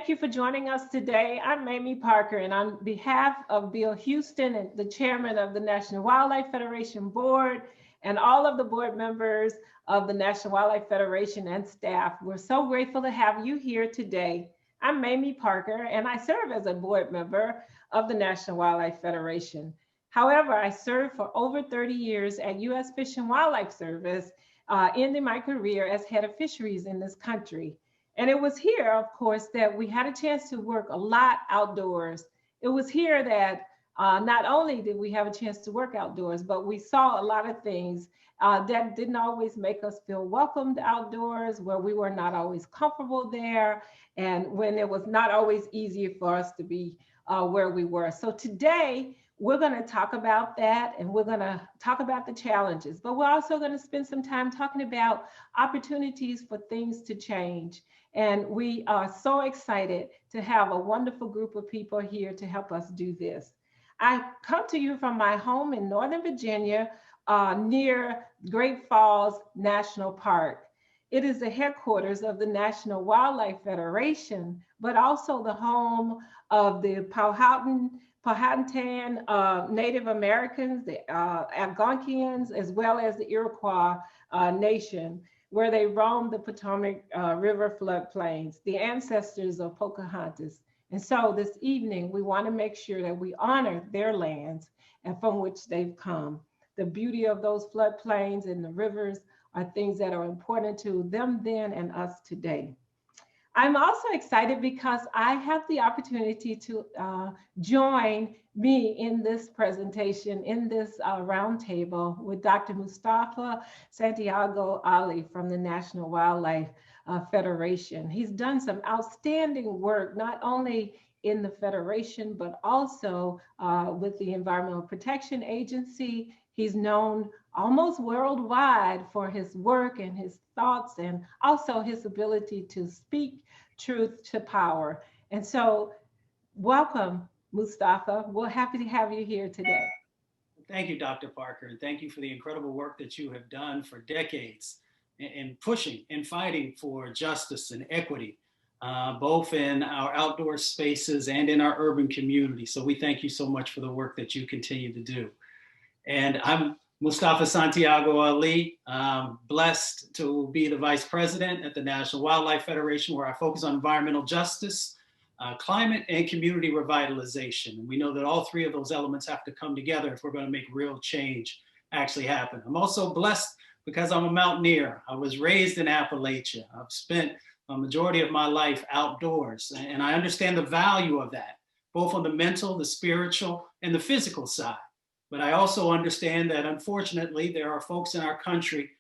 Thank you for joining us today. I'm Mamie Parker, and on behalf of Bill Houston, and the chairman of the National Wildlife Federation Board, and all of the board members of the National Wildlife Federation and staff, we're so grateful to have you here today. I'm Mamie Parker, and I serve as a board member of the National Wildlife Federation. However, I served for over 30 years at U.S. Fish and Wildlife Service, ending my career as head of fisheries in this country. And it was here, of course, that we had a chance to work a lot outdoors. It was here that not only did we have a chance to work outdoors, but we saw a lot of things that didn't always make us feel welcomed outdoors, where we were not always comfortable there, and when it was not always easy for us to be where we were. So today, we're going to talk about that, and we're going to talk about the challenges, but we're also going to spend some time talking about opportunities for things to change. And we are so excited to have a wonderful group of people here to help us do this. I come to you from my home in Northern Virginia, near Great Falls National Park. It is the headquarters of the National Wildlife Federation, but also the home of the Powhatan Native Americans, the Algonquians, as well as the Iroquois Nation, where they roamed the Potomac River floodplains, the ancestors of Pocahontas. And so this evening, we want to make sure that we honor their lands and from which they've come. The beauty of those floodplains and the rivers are things that are important to them then and us today. I'm also excited because I have the opportunity to join me in this presentation, in this roundtable with Dr. Mustafa Santiago Ali from the National Wildlife Federation. He's done some outstanding work, not only in the Federation, but also with the Environmental Protection Agency. He's known almost worldwide for his work and his thoughts, and also his ability to speak truth to power. And so welcome, Mustafa. We're happy to have you here today. Thank you, Dr. Parker, and thank you for the incredible work that you have done for decades in pushing and fighting for justice and equity, both in our outdoor spaces and in our urban community. So we thank you so much for the work that you continue to do. And I'm Mustafa Santiago Ali, blessed to be the vice president at the National Wildlife Federation, where I focus on environmental justice, climate, and community revitalization. And we know that all three of those elements have to come together if we're going to make real change actually happen. I'm also blessed because I'm a mountaineer. I was raised in Appalachia. I've spent a majority of my life outdoors, and I understand the value of that, both on the mental, the spiritual, and the physical side. But I also understand that, unfortunately, there are folks in our country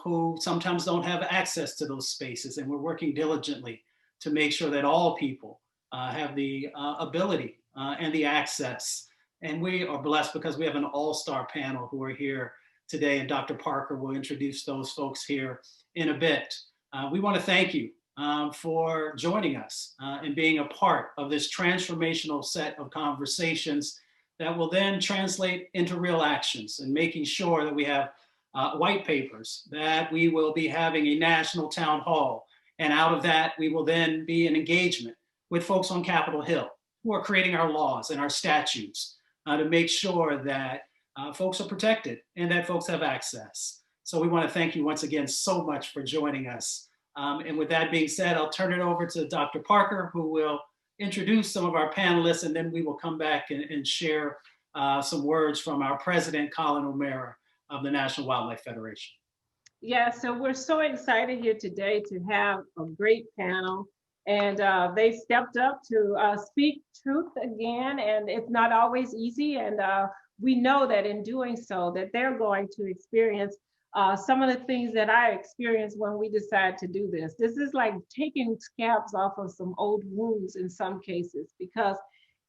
who sometimes don't have access to those spaces, and we're working diligently to make sure that all people have the ability and the access. And we are blessed because we have an all-star panel who are here today, and Dr. Parker will introduce those folks here in a bit. We want to thank you for joining us and being a part of this transformational set of conversations that will then translate into real actions, and making sure that we have white papers, that we will be having a national town hall. And out of that, we will then be an engagement with folks on Capitol Hill who are creating our laws and our statutes to make sure that folks are protected and that folks have access. So we want to thank you once again so much for joining us. And with that being said, I'll turn it over to Dr. Parker, who will introduce some of our panelists, and then we will come back and share some words from our president, Colin O'Mara of the National Wildlife Federation. Yeah, so we're so excited here today to have a great panel, and they stepped up to speak truth again, and it's not always easy, and we know that in doing so that they're going to experience some of the things that I experienced when we decided to do this. This is like taking scabs off of some old wounds in some cases, because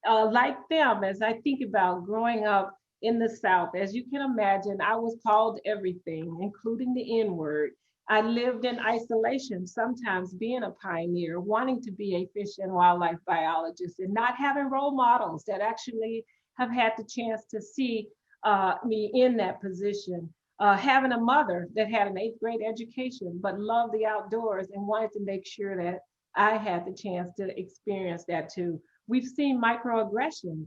like them, as I think about growing up in the South, as you can imagine, I was called everything, including the N-word. I lived in isolation, sometimes being a pioneer, wanting to be a fish and wildlife biologist, and not having role models that actually have had the chance to see me in that position. Having a mother that had an 8th grade education, but loved the outdoors and wanted to make sure that I had the chance to experience that too. We've seen microaggressions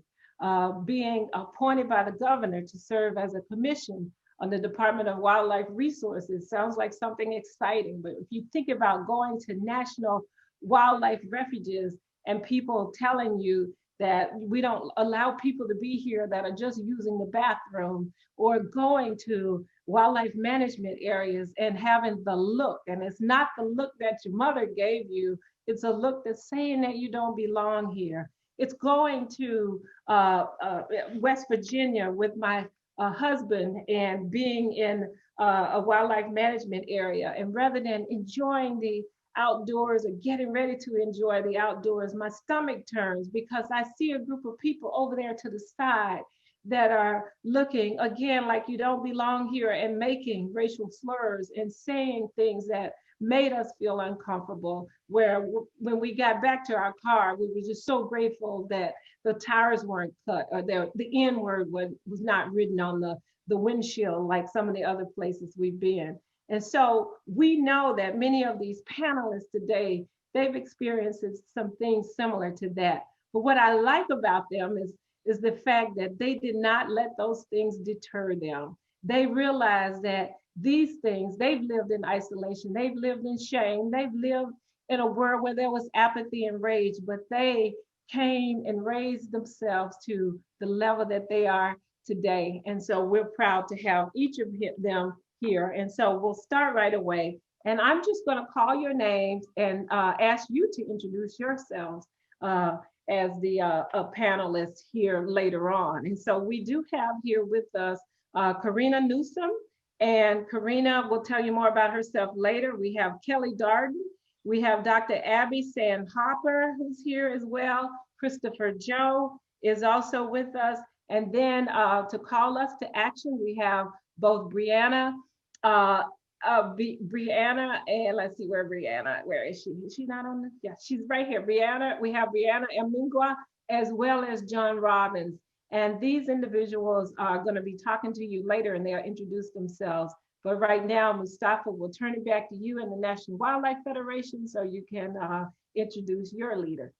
being appointed by the governor to serve as a commission on the Department of Wildlife Resources. Sounds like something exciting, but if you think about going to national wildlife refuges and people telling you that we don't allow people to be here that are just using the bathroom, or going to wildlife management areas and having the look, and it's not the look that your mother gave you, it's a look that's saying that you don't belong here. It's going to West Virginia with my husband and being in a wildlife management area, and rather than enjoying the outdoors or getting ready to enjoy the outdoors, my stomach turns because I see a group of people over there to the side that are looking again like you don't belong here, and making racial slurs and saying things that made us feel uncomfortable, where when we got back to our car, we were just so grateful that the tires weren't cut, or the N word was not written on the windshield like some of the other places we've been. And so we know that many of these panelists today, they've experienced some things similar to that. But what I like about them is the fact that they did not let those things deter them. They realized that these things, they've lived in isolation, they've lived in shame, they've lived in a world where there was apathy and rage, but they came and raised themselves to the level that they are today. And so we're proud to have each of them here. And so we'll start right away. And I'm just going to call your names and ask you to introduce yourselves as the panelists here later on. And so we do have here with us Corina Newsome, and Corina will tell you more about herself later. We have Kelly Darden. We have Dr. Aby Sene-Harper, who's here as well. Christopher Joe is also with us. And then to call us to action, we have both Brianna, Brianna, and let's see where is she? Is she not on this? Yeah, she's right here. Brianna, we have Brianna Emingua, as well as John Robbins. And these individuals are going to be talking to you later, and they'll introduce themselves. But right now, Mustafa, will turn it back to you and the National Wildlife Federation so you can introduce your leader.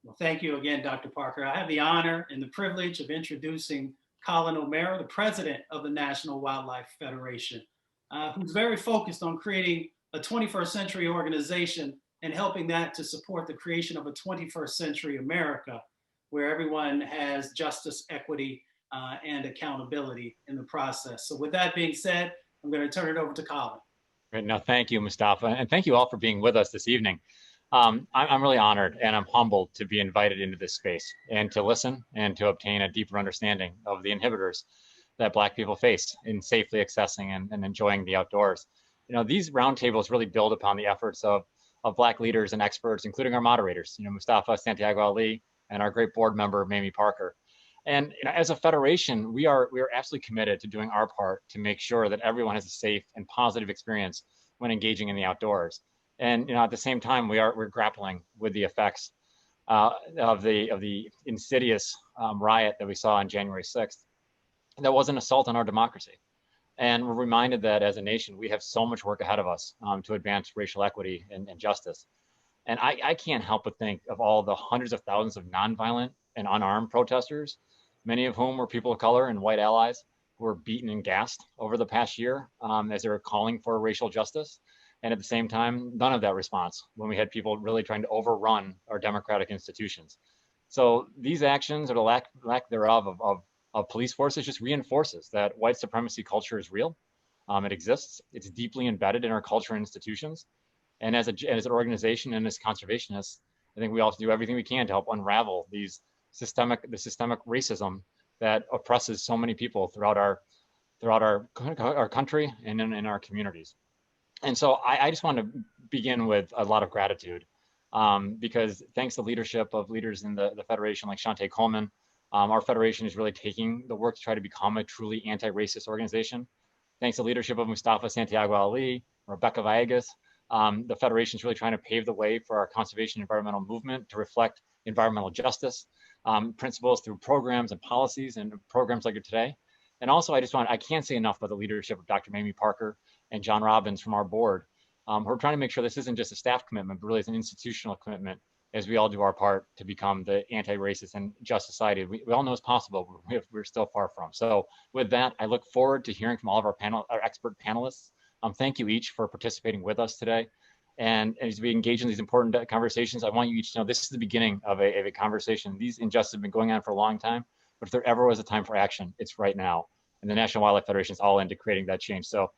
Well, thank you again, Dr. Parker. I have the honor and the privilege of introducing Colin O'Mara, the president of the National Wildlife Federation, who's very focused on creating a 21st century organization and helping that to support the creation of a 21st century America, where everyone has justice, equity, and accountability in the process. So with that being said, I'm going to turn it over to Colin. Great. No, thank you, Mustafa. And thank you all for being with us this evening. I'm really honored and I'm humbled to be invited into this space and to listen and to obtain a deeper understanding of the inhibitors that Black people face in safely accessing and enjoying the outdoors. You know, these roundtables really build upon the efforts of Black leaders and experts, including our moderators, you know, Mustafa Santiago Ali and our great board member, Mamie Parker. And you know, as a federation, we are absolutely committed to doing our part to make sure that everyone has a safe and positive experience when engaging in the outdoors. And you know, at the same time, we're grappling with the effects of the insidious riot that we saw on January 6th. That was an assault on our democracy. And we're reminded that as a nation, we have so much work ahead of us to advance racial equity and justice. And I can't help but think of all the hundreds of thousands of nonviolent and unarmed protesters, many of whom were people of color and white allies who were beaten and gassed over the past year as they were calling for racial justice. And at the same time, none of that response when we had people really trying to overrun our democratic institutions. So these actions, or the lack thereof of police forces, just reinforces that white supremacy culture is real. It exists. It's deeply embedded in our culture and institutions. And as an organization and as conservationists, I think we also do everything we can to help unravel the systemic racism that oppresses so many people throughout our country and in our communities. And so I just want to begin with a lot of gratitude because thanks to the leadership of leaders in the Federation like Shante Coleman, our Federation is really taking the work to try to become a truly anti-racist organization. Thanks to the leadership of Mustafa Santiago Ali, Rebecca Villegas, the Federation is really trying to pave the way for our conservation environmental movement to reflect environmental justice principles through programs and policies and programs like today. And also, I can't say enough about the leadership of Dr. Mamie Parker and John Robbins from our board, We're trying to make sure this isn't just a staff commitment, but really it's an institutional commitment as we all do our part to become the anti-racist and just society we all know is possible, but we're still far from. So with that, I look forward to hearing from all of our expert panelists. Thank you each for participating with us today. And as we engage in these important conversations, I want you each to know this is the beginning of a conversation. These injustices have been going on for a long time, but if there ever was a time for action, it's right now. And the National Wildlife Federation is all into creating that change. So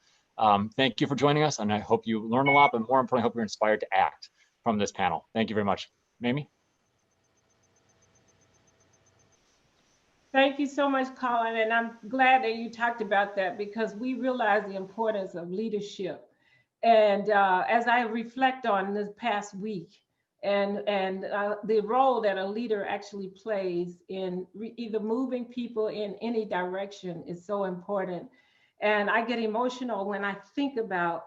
thank you for joining us, and I hope you learn a lot, but more importantly, I hope you're inspired to act from this panel. Thank you very much. Mamie? Thank you so much, Colin. And I'm glad that you talked about that, because we realize the importance of leadership. And as I reflect on this past week and the role that a leader actually plays in either moving people in any direction is so important. And I get emotional when I think about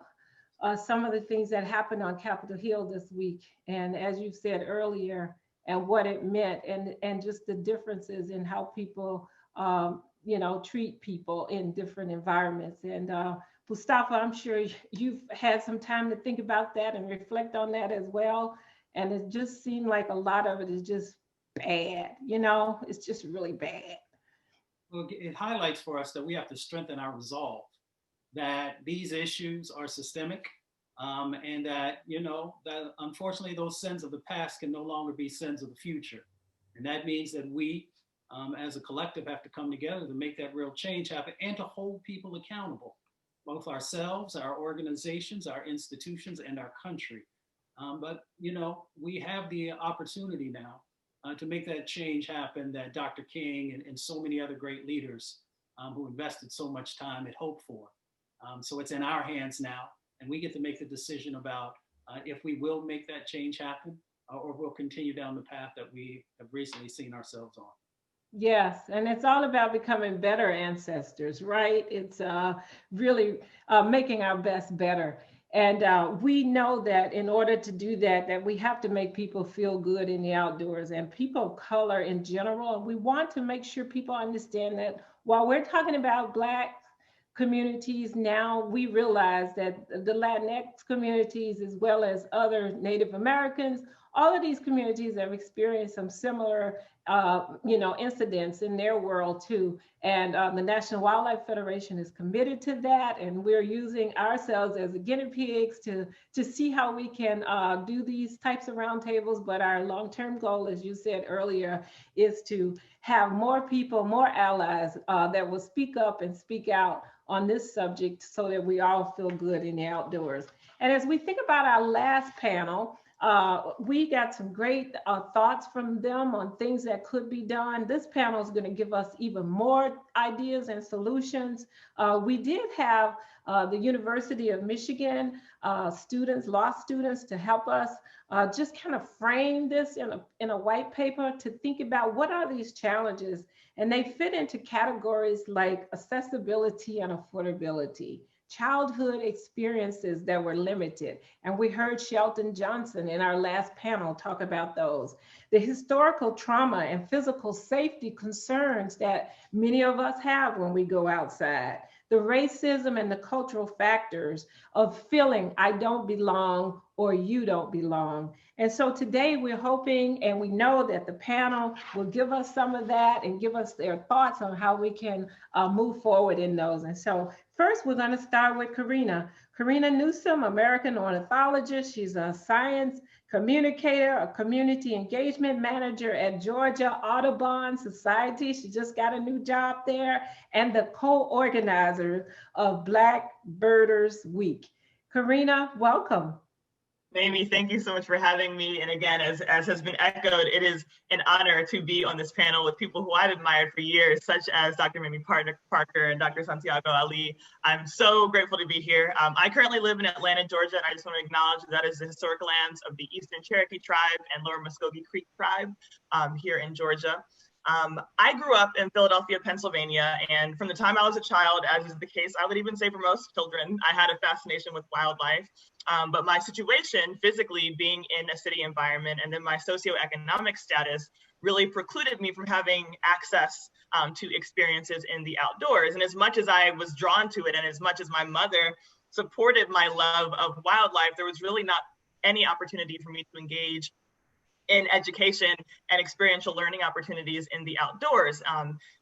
some of the things that happened on Capitol Hill this week. And as you said earlier, and what it meant, and just the differences in how people, treat people in different environments. And Mustafa, I'm sure you've had some time to think about that and reflect on that as well. And it just seemed like a lot of it is just bad, it's just really bad. Well, it highlights for us that we have to strengthen our resolve, that these issues are systemic, and that, that unfortunately those sins of the past can no longer be sins of the future. And that means that we, as a collective, have to come together to make that real change happen and to hold people accountable, both ourselves, our organizations, our institutions, and our country. But, we have the opportunity now to make that change happen that Dr. King and so many other great leaders who invested so much time had hoped for. So it's in our hands now, and we get to make the decision about if we will make that change happen or we'll continue down the path that we have recently seen ourselves on. Yes, and it's all about becoming better ancestors, right? It's really making our best better. And we know that in order to do that, that we have to make people feel good in the outdoors, and people of color in general. And we want to make sure people understand that while we're talking about Black communities now, we realize that the Latinx communities, as well as other Native Americans, all of these communities have experienced some similar incidents in their world too. And the National Wildlife Federation is committed to that. And we're using ourselves as guinea pigs to see how we can do these types of roundtables. But our long-term goal, as you said earlier, is to have more people, more allies that will speak up and speak out on this subject so that we all feel good in the outdoors. And as we think about our last panel, we got some great thoughts from them on things that could be done. This panel is going to give us even more ideas and solutions. We did have the University of Michigan students, law students, to help us just kind of frame this in a white paper to think about what are these challenges. And they fit into categories like accessibility and affordability, childhood experiences that were limited. And we heard Shelton Johnson in our last panel talk about those. The historical trauma and physical safety concerns that many of us have when we go outside. The racism and the cultural factors of feeling I don't belong or you don't belong. And so today we're hoping, and we know that the panel will give us some of that and give us their thoughts on how we can move forward in those. And so first we're going to start with Corina. Corina Newsome, American ornithologist. She's a science communicator, a community engagement manager at Georgia Audubon Society. She just got a new job there, and the co-organizer of Black Birders Week. Corina, welcome. Mamie, thank you so much for having me. And again, as has been echoed, it is an honor to be on this panel with people who I've admired for years, such as Dr. Mamie Parker and Dr. Santiago Ali. I'm so grateful to be here. I currently live in Atlanta, Georgia, and I just want to acknowledge that is the historic lands of the Eastern Cherokee tribe and Lower Muskogee Creek tribe here in Georgia. I grew up in Philadelphia, Pennsylvania, and from the time I was a child, as is the case, I would even say for most children, I had a fascination with wildlife. But my situation, physically being in a city environment, and then my socioeconomic status really precluded me from having access to experiences in the outdoors. And as much as I was drawn to it, and as much as my mother supported my love of wildlife, there was really not any opportunity for me to engage in education and experiential learning opportunities in the outdoors.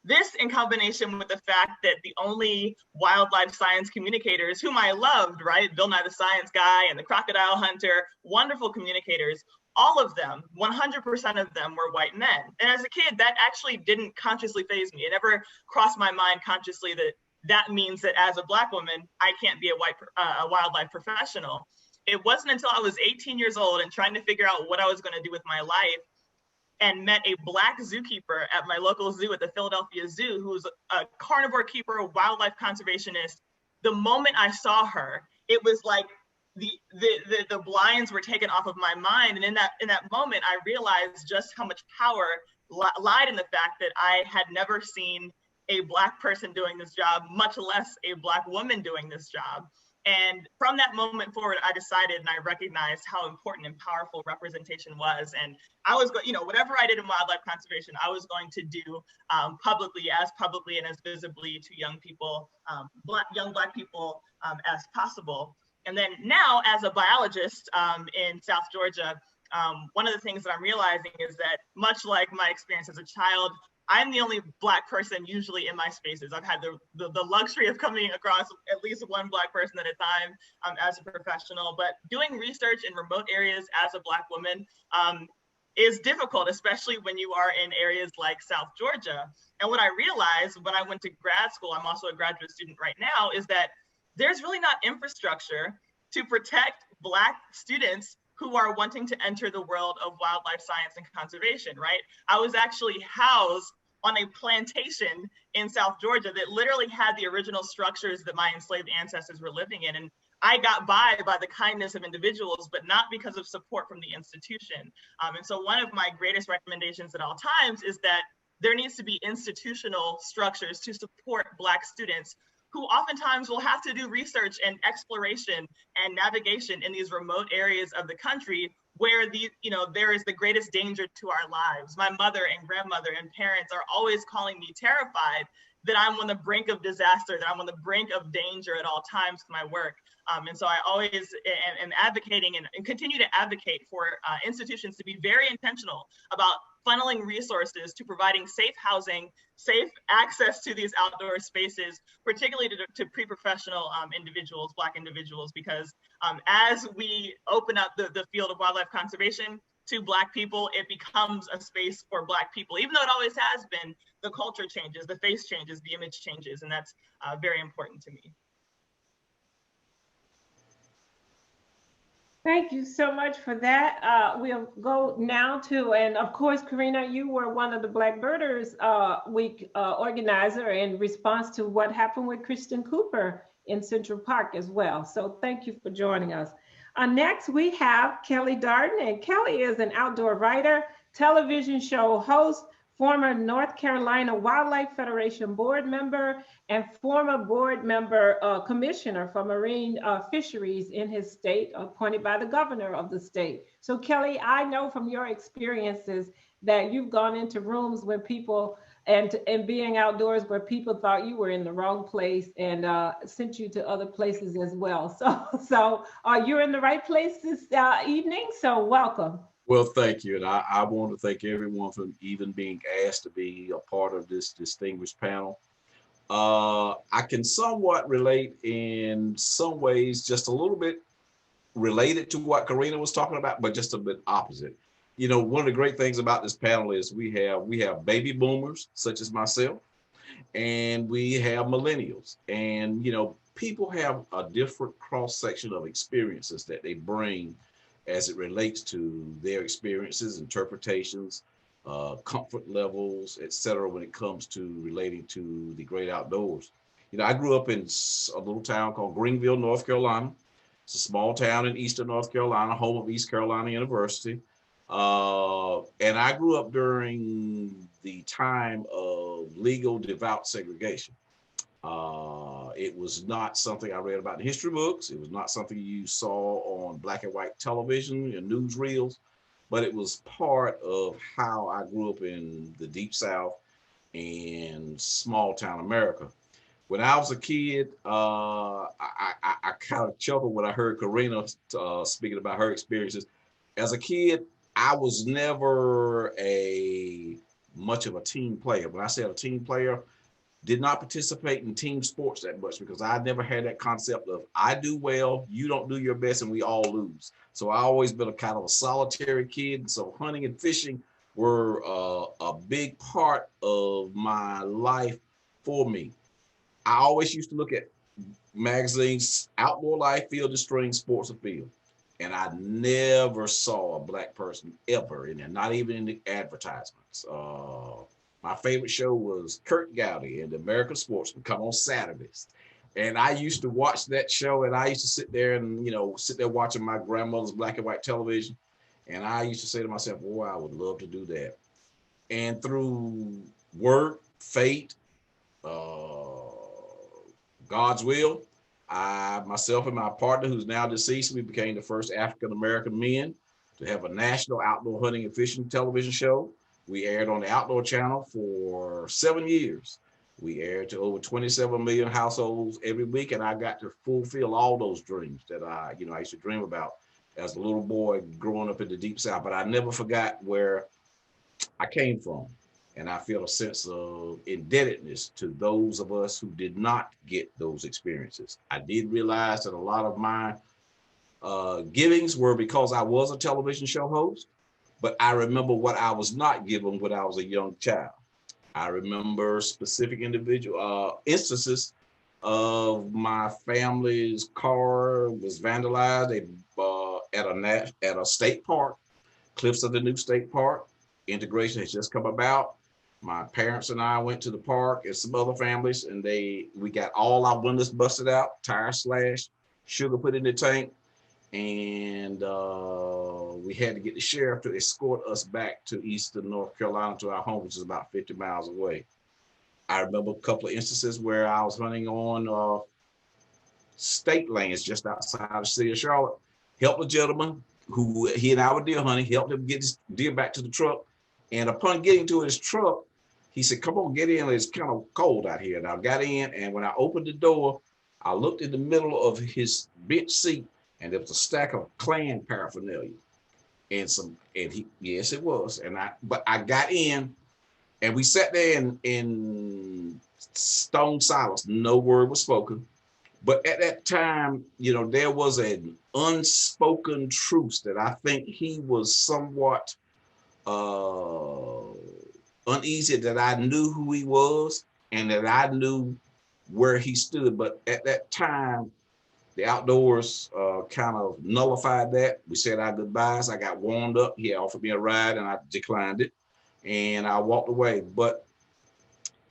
This in combination with the fact that the only wildlife science communicators whom I loved, right? Bill Nye the Science Guy and the Crocodile Hunter, wonderful communicators, all of them, 100% of them were white men. And as a kid, that actually didn't consciously faze me. It never crossed my mind consciously that that means that as a Black woman, I can't be a wildlife professional. It wasn't until I was 18 years old and trying to figure out what I was going to do with my life and met a Black zookeeper at my local zoo at the Philadelphia Zoo, who's a carnivore keeper, a wildlife conservationist. The moment I saw her, it was like the blinds were taken off of my mind. And in that moment, I realized just how much power lied in the fact that I had never seen a Black person doing this job, much less a Black woman doing this job. And from that moment forward, I decided and I recognized how important and powerful representation was. And I was going, whatever I did in wildlife conservation, I was going to do publicly and as visibly to young people, young Black people as possible. And then now as a biologist in South Georgia, one of the things that I'm realizing is that much like my experience as a child, I'm the only Black person usually in my spaces. I've had the luxury of coming across at least one Black person at a time as a professional, but doing research in remote areas as a Black woman is difficult, especially when you are in areas like South Georgia. And what I realized when I went to grad school, I'm also a graduate student right now, is that there's really not infrastructure to protect Black students who are wanting to enter the world of wildlife science and conservation, right? I was actually housed on a plantation in South Georgia that literally had the original structures that my enslaved ancestors were living in. And I got by the kindness of individuals, but not because of support from the institution. And so one of my greatest recommendations at all times is that there needs to be institutional structures to support Black students who oftentimes will have to do research and exploration and navigation in these remote areas of the country where there is the greatest danger to our lives. My mother and grandmother and parents are always calling me terrified that I'm on the brink of disaster, that I'm on the brink of danger at all times with my work. And so I always am advocating and continue to advocate for institutions to be very intentional about funneling resources to providing safe housing, safe access to these outdoor spaces, particularly to pre-professional individuals, Black individuals, because as we open up the field of wildlife conservation to Black people, it becomes a space for Black people. Even though it always has been, the culture changes, the face changes, the image changes, and that's very important to me. Thank you so much for that. We'll go now to, and of course, Corina, you were one of the Black Birders Week organizer in response to what happened with Kristen Cooper in Central Park as well. So thank you for joining us. Next, we have Kelly Darden, and Kelly is an outdoor writer, television show host, former North Carolina Wildlife Federation board member, and former board member commissioner for Marine Fisheries in his state, appointed by the governor of the state. So Kelly, I know from your experiences that you've gone into rooms when people, and being outdoors where people thought you were in the wrong place and sent you to other places as well. So you're in the right place this evening, so welcome. Well, thank you. And I want to thank everyone for even being asked to be a part of this distinguished panel. I can somewhat relate in some ways, just a little bit related to what Corina was talking about, but just a bit opposite. One of the great things about this panel is we have baby boomers, such as myself, and we have millennials. And, people have a different cross-section of experiences that they bring as it relates to their experiences, interpretations, comfort levels, etc., when it comes to relating to the great outdoors. I grew up in a little town called Greenville, North Carolina. It's a small town in eastern North Carolina, home of East Carolina University. And I grew up during the time of legal devout segregation. It was not something I read about in history books. It was not something you saw on black and white television and newsreels, but it was part of how I grew up in the Deep South and small town America. When I was a kid, I kind of chuckled when I heard Corina speaking about her experiences. As a kid, I was never much of a team player. When I say a team player, did not participate in team sports that much because I never had that concept of I do well, you don't do your best, and we all lose. So I always been a kind of a solitary kid. So hunting and fishing were a big part of my life for me. I always used to look at magazines, Outdoor Life, Field and String, Sports Afield. And I never saw a Black person ever in there, not even in the advertisements. My favorite show was Kurt Gowdy and the American Sportsman, come on Saturdays. And I used to watch that show, and I used to sit there and, sit there watching my grandmother's black and white television. And I used to say to myself, boy, I would love to do that. And through work, fate, God's will, myself and my partner, who's now deceased, we became the first African-American men to have a national outdoor hunting and fishing television show. We aired on the Outdoor Channel for 7 years. We aired to over 27 million households every week, and I got to fulfill all those dreams that I used to dream about as a little boy growing up in the Deep South. But I never forgot where I came from. And I feel a sense of indebtedness to those of us who did not get those experiences. I did realize that a lot of my givings were because I was a television show host, but I remember what I was not given when I was a young child. I remember specific individual instances of my family's car was vandalized at a state park, Cliffs of the New State Park. Integration has just come about. My parents and I went to the park and some other families, and we got all our windows busted out, tires slashed, sugar put in the tank, and we had to get the sheriff to escort us back to eastern North Carolina to our home, which is about 50 miles away. I remember a couple of instances where I was hunting on state lands just outside the city of Charlotte, helped a gentleman who he and I were deer hunting, helped him get his deer back to the truck. And upon getting to his truck, he said, come on, get in. It's kind of cold out here. And I got in, and when I opened the door, I looked in the middle of his bench seat, and there was a stack of Klan paraphernalia. Yes, it was. But I got in, and we sat there in stone silence. No word was spoken. But at that time, there was an unspoken truce that I think he was somewhat uneasy that I knew who he was and that I knew where he stood. But at that time, the outdoors kind of nullified that. We said our goodbyes. I got warmed up. He offered me a ride and I declined it. And I walked away. But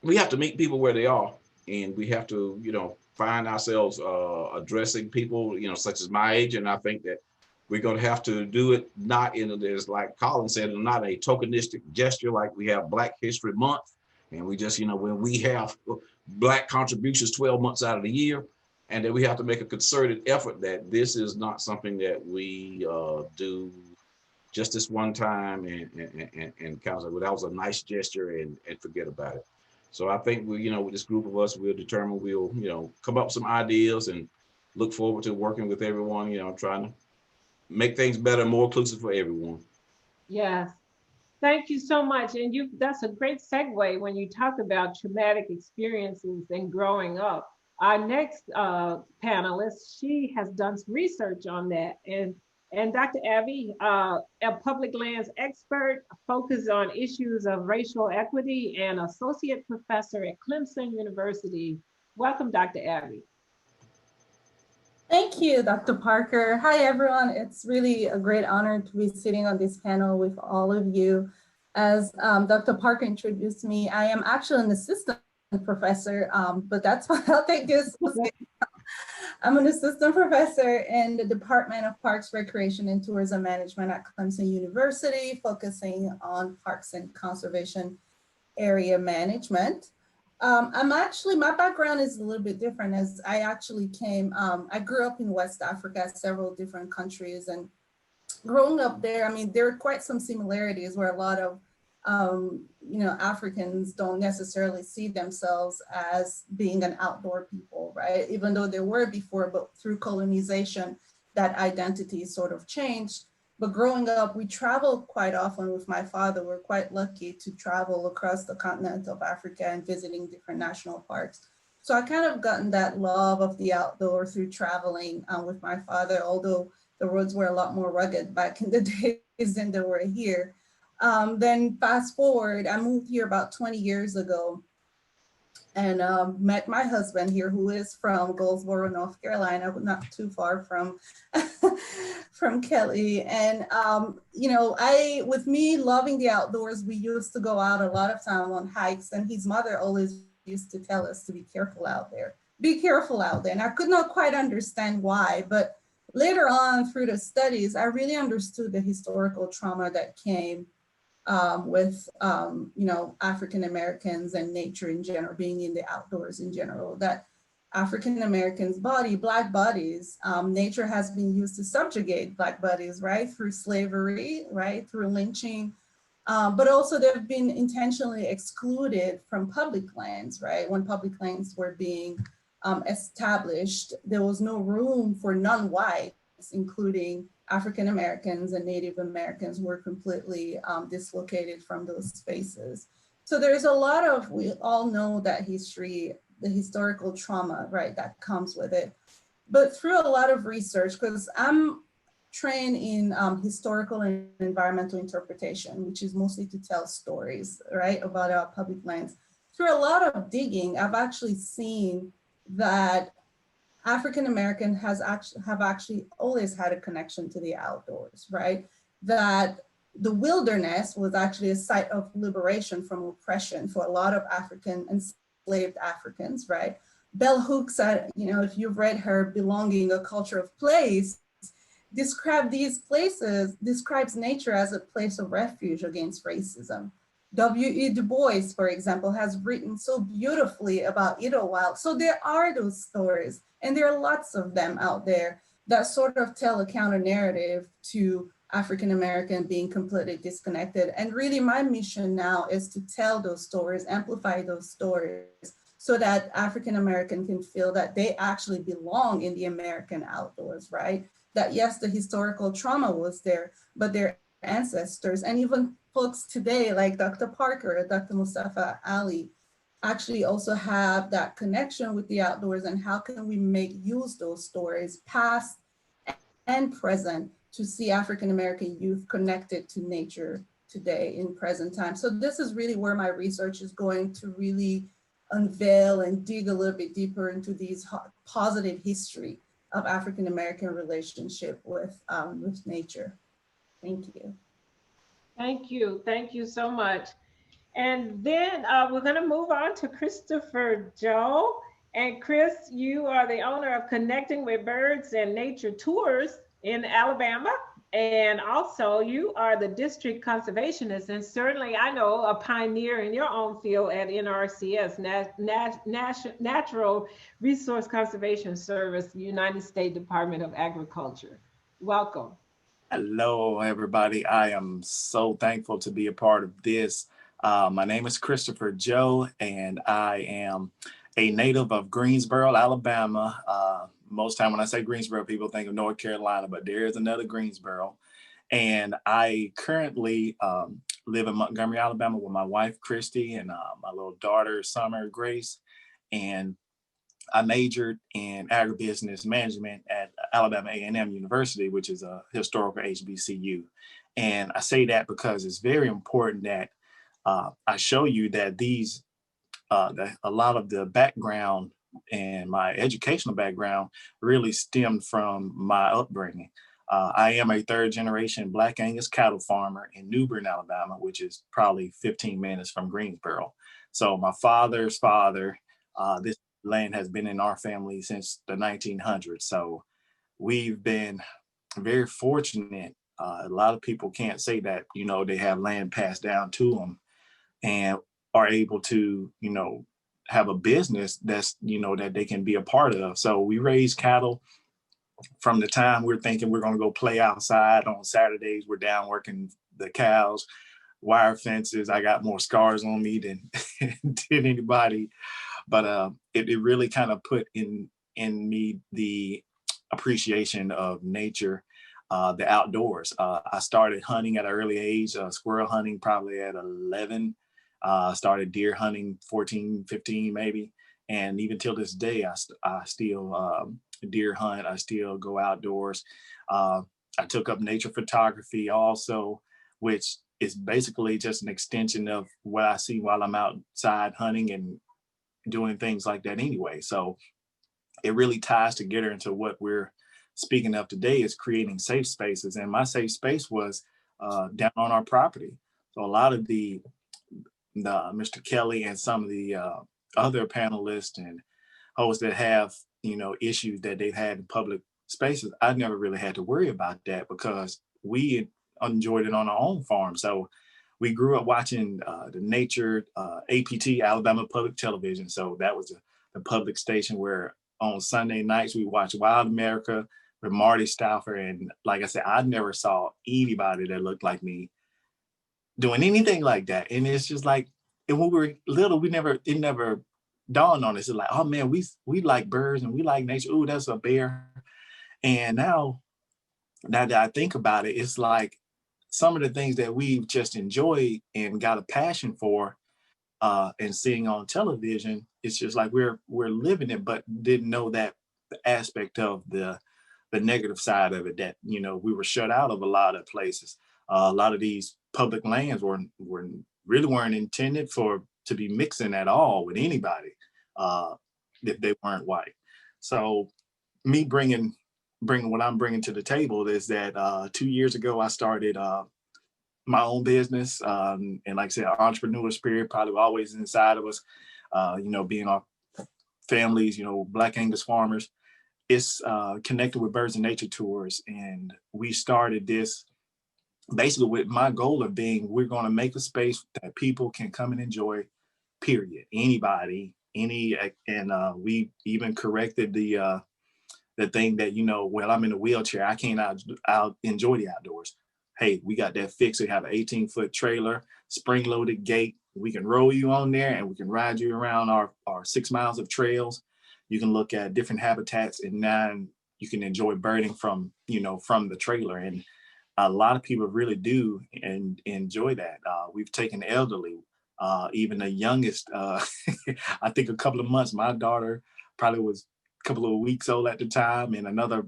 we have to meet people where they are. And we have to, find ourselves addressing people, such as my age. And I think that we're going to have to do it not there's like Colin said, not a tokenistic gesture like we have Black History Month. And we just, when we have Black contributions 12 months out of the year, and that we have to make a concerted effort that this is not something that we do just this one time and kind of say, well, that was a nice gesture and forget about it. So I think we, with this group of us, we'll determine, we'll, come up with some ideas and look forward to working with everyone, trying to make things better and more inclusive for everyone. Yes. Thank you so much. And that's a great segue when you talk about traumatic experiences and growing up. Our next panelist, she has done some research on that. And Dr. Aby, a public lands expert, focused on issues of racial equity and associate professor at Clemson University. Welcome, Dr. Aby. Thank you, Dr. Parker. Hi, everyone. It's really a great honor to be sitting on this panel with all of you. As Dr. Parker introduced me, I am actually an assistant professor, but that's why I'll take this. I'm an assistant professor in the Department of Parks, Recreation, and Tourism Management at Clemson University, focusing on parks and conservation area management. My background is a little bit different, as I actually I grew up in West Africa, several different countries, and growing up there, there are quite some similarities where a lot of Africans don't necessarily see themselves as being an outdoor people, right? Even though they were before, but through colonization, that identity sort of changed. But growing up, we traveled quite often with my father. We're quite lucky to travel across the continent of Africa and visiting different national parks. So I kind of gotten that love of the outdoor through traveling with my father, although the roads were a lot more rugged back in the days than they were here. Then fast forward, I moved here about 20 years ago and met my husband here, who is from Goldsboro, North Carolina, but not too far from from Kelly. And with me loving the outdoors, we used to go out a lot of time on hikes, and his mother always used to tell us to be careful out there. Be careful out there. And I could not quite understand why, but later on through the studies, I really understood the historical trauma that came with African Americans and nature in general, being in the outdoors in general, that African Americans' Black bodies, nature has been used to subjugate Black bodies, right? Through slavery, right? Through lynching, but also they've been intentionally excluded from public lands, right? When public lands were being established, there was no room for non-whites, including African Americans and Native Americans were completely dislocated from those spaces. So there's a lot of, we all know that history, the historical trauma, right, that comes with it. But through a lot of research, because I'm trained in historical and environmental interpretation, which is mostly to tell stories, right, about our public lands. Through a lot of digging, I've actually seen that African American have actually always had a connection to the outdoors, right? That the wilderness was actually a site of liberation from oppression for a lot of African enslaved Africans, right? Bell Hooks, if you've read her Belonging, A Culture of Place, describes nature as a place of refuge against racism. W.E. Du Bois, for example, has written so beautifully about Idlewild. So there are those stories, and there are lots of them out there that sort of tell a counter narrative to African American being completely disconnected. And really my mission now is to tell those stories, amplify those stories, so that African American can feel that they actually belong in the American outdoors, right? That yes, the historical trauma was there, but their ancestors and even folks today like Dr. Parker, Dr. Mustafa Ali, actually also have that connection with the outdoors, and how can we use those stories, past and present, to see African American youth connected to nature today in present time. So this is really where my research is going to really unveil and dig a little bit deeper into these positive history of African American relationship with nature. Thank you. Thank you. Thank you so much. And then we're going to move on to Christopher Joe. And Chris, you are the owner of Connecting with Birds and Nature Tours in Alabama. And also you are the district conservationist, and certainly I know a pioneer in your own field at NRCS, Natural Resource Conservation Service, United States Department of Agriculture. Welcome. Hello, everybody. I am so thankful to be a part of this. My name is Christopher Joe, and I am a native of Greensboro, Alabama. Most time when I say Greensboro, people think of North Carolina, but there is another Greensboro. And I currently live in Montgomery, Alabama with my wife, Christy, and my little daughter, Summer Grace. And I majored in agribusiness management at Alabama A&M University, which is a historical HBCU. And I say that because it's very important that I show you that a lot of the background and my educational background really stemmed from my upbringing. I am a third generation Black Angus cattle farmer in New Bern, Alabama, which is probably 15 minutes from Greensboro. So my father's father, this land has been in our family since the 1900s. So we've been very fortunate. A lot of people can't say that, they have land passed down to them and are able to, have a business that's, that they can be a part of. So we raise cattle from the time we're thinking we're going to go play outside on Saturdays. We're down working the cows. wire fences. I got more scars on me than did anybody, but it really kind of put in me the appreciation of nature, the outdoors. I started hunting at an early age, squirrel hunting probably at 11. Started deer hunting 14, 15 maybe. And even till this day, I still deer hunt. I still go outdoors. I took up nature photography also, which is basically just an extension of what I see while I'm outside hunting and doing things like that anyway. So it really ties together into what we're speaking of today, is creating safe spaces. And my safe space was down on our property. So a lot of the Mr. Kelly and some of the other panelists and hosts that have, issues that they've had in public spaces, I never really had to worry about that because we enjoyed it on our own farm. So we grew up watching the nature, APT, Alabama Public Television. So that was the public station where on Sunday nights we watched Wild America with Marty Stauffer. And like I said, I never saw anybody that looked like me doing anything like that. And it's just like, and when we were little, it never dawned on us. It's like, oh man, we like birds and we like nature. Ooh, that's a bear. And now that I think about it, it's like some of the things that we've just enjoyed and got a passion for and seeing on television, it's just like we're living it, but didn't know that aspect of the negative side of it, that, we were shut out of a lot of places. A lot of these public lands really weren't intended to be mixing at all with anybody if they weren't white. So me bringing what I'm bringing to the table is that 2 years ago, I started my own business. And like I said, entrepreneurial spirit probably always inside of us, being our families, Black Angus farmers. It's connected with Birds and Nature Tours. And we started this basically with my goal of being, we're going to make a space that people can come and enjoy, period. Anybody, and we even corrected the thing that, well, I'm in a wheelchair, I can't out enjoy the outdoors. Hey, we got that fixed. We have an 18-foot trailer, spring-loaded gate. We can roll you on there and we can ride you around our 6 miles of trails. You can look at different habitats, and then you can enjoy birding from the trailer. And a lot of people really do and enjoy that. We've taken elderly, even the youngest, I think a couple of months, my daughter probably was a couple of weeks old at the time, and another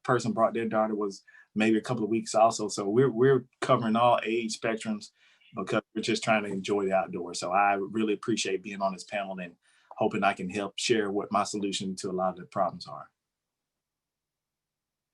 person brought their daughter, was maybe a couple of weeks also. So we're covering all age spectrums because we're just trying to enjoy the outdoors. So I really appreciate being on this panel and hoping I can help share what my solution to a lot of the problems are.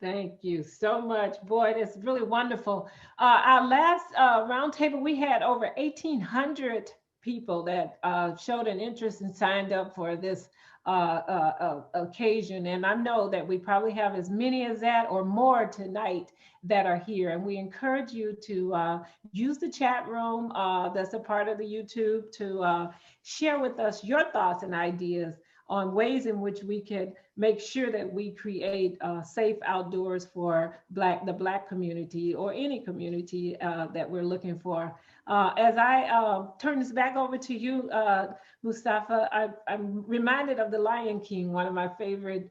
Thank you so much. Boy, that's really wonderful. Our last roundtable, we had over 1,800 people that showed an interest and signed up for this occasion. And I know that we probably have as many as that or more tonight that are here. And we encourage you to use the chat room that's a part of the YouTube to share with us your thoughts and ideas on ways in which we could make sure that we create safe outdoors for the Black community or any community that we're looking for. As I turn this back over to you, Mustafa, I'm reminded of The Lion King, one of my favorite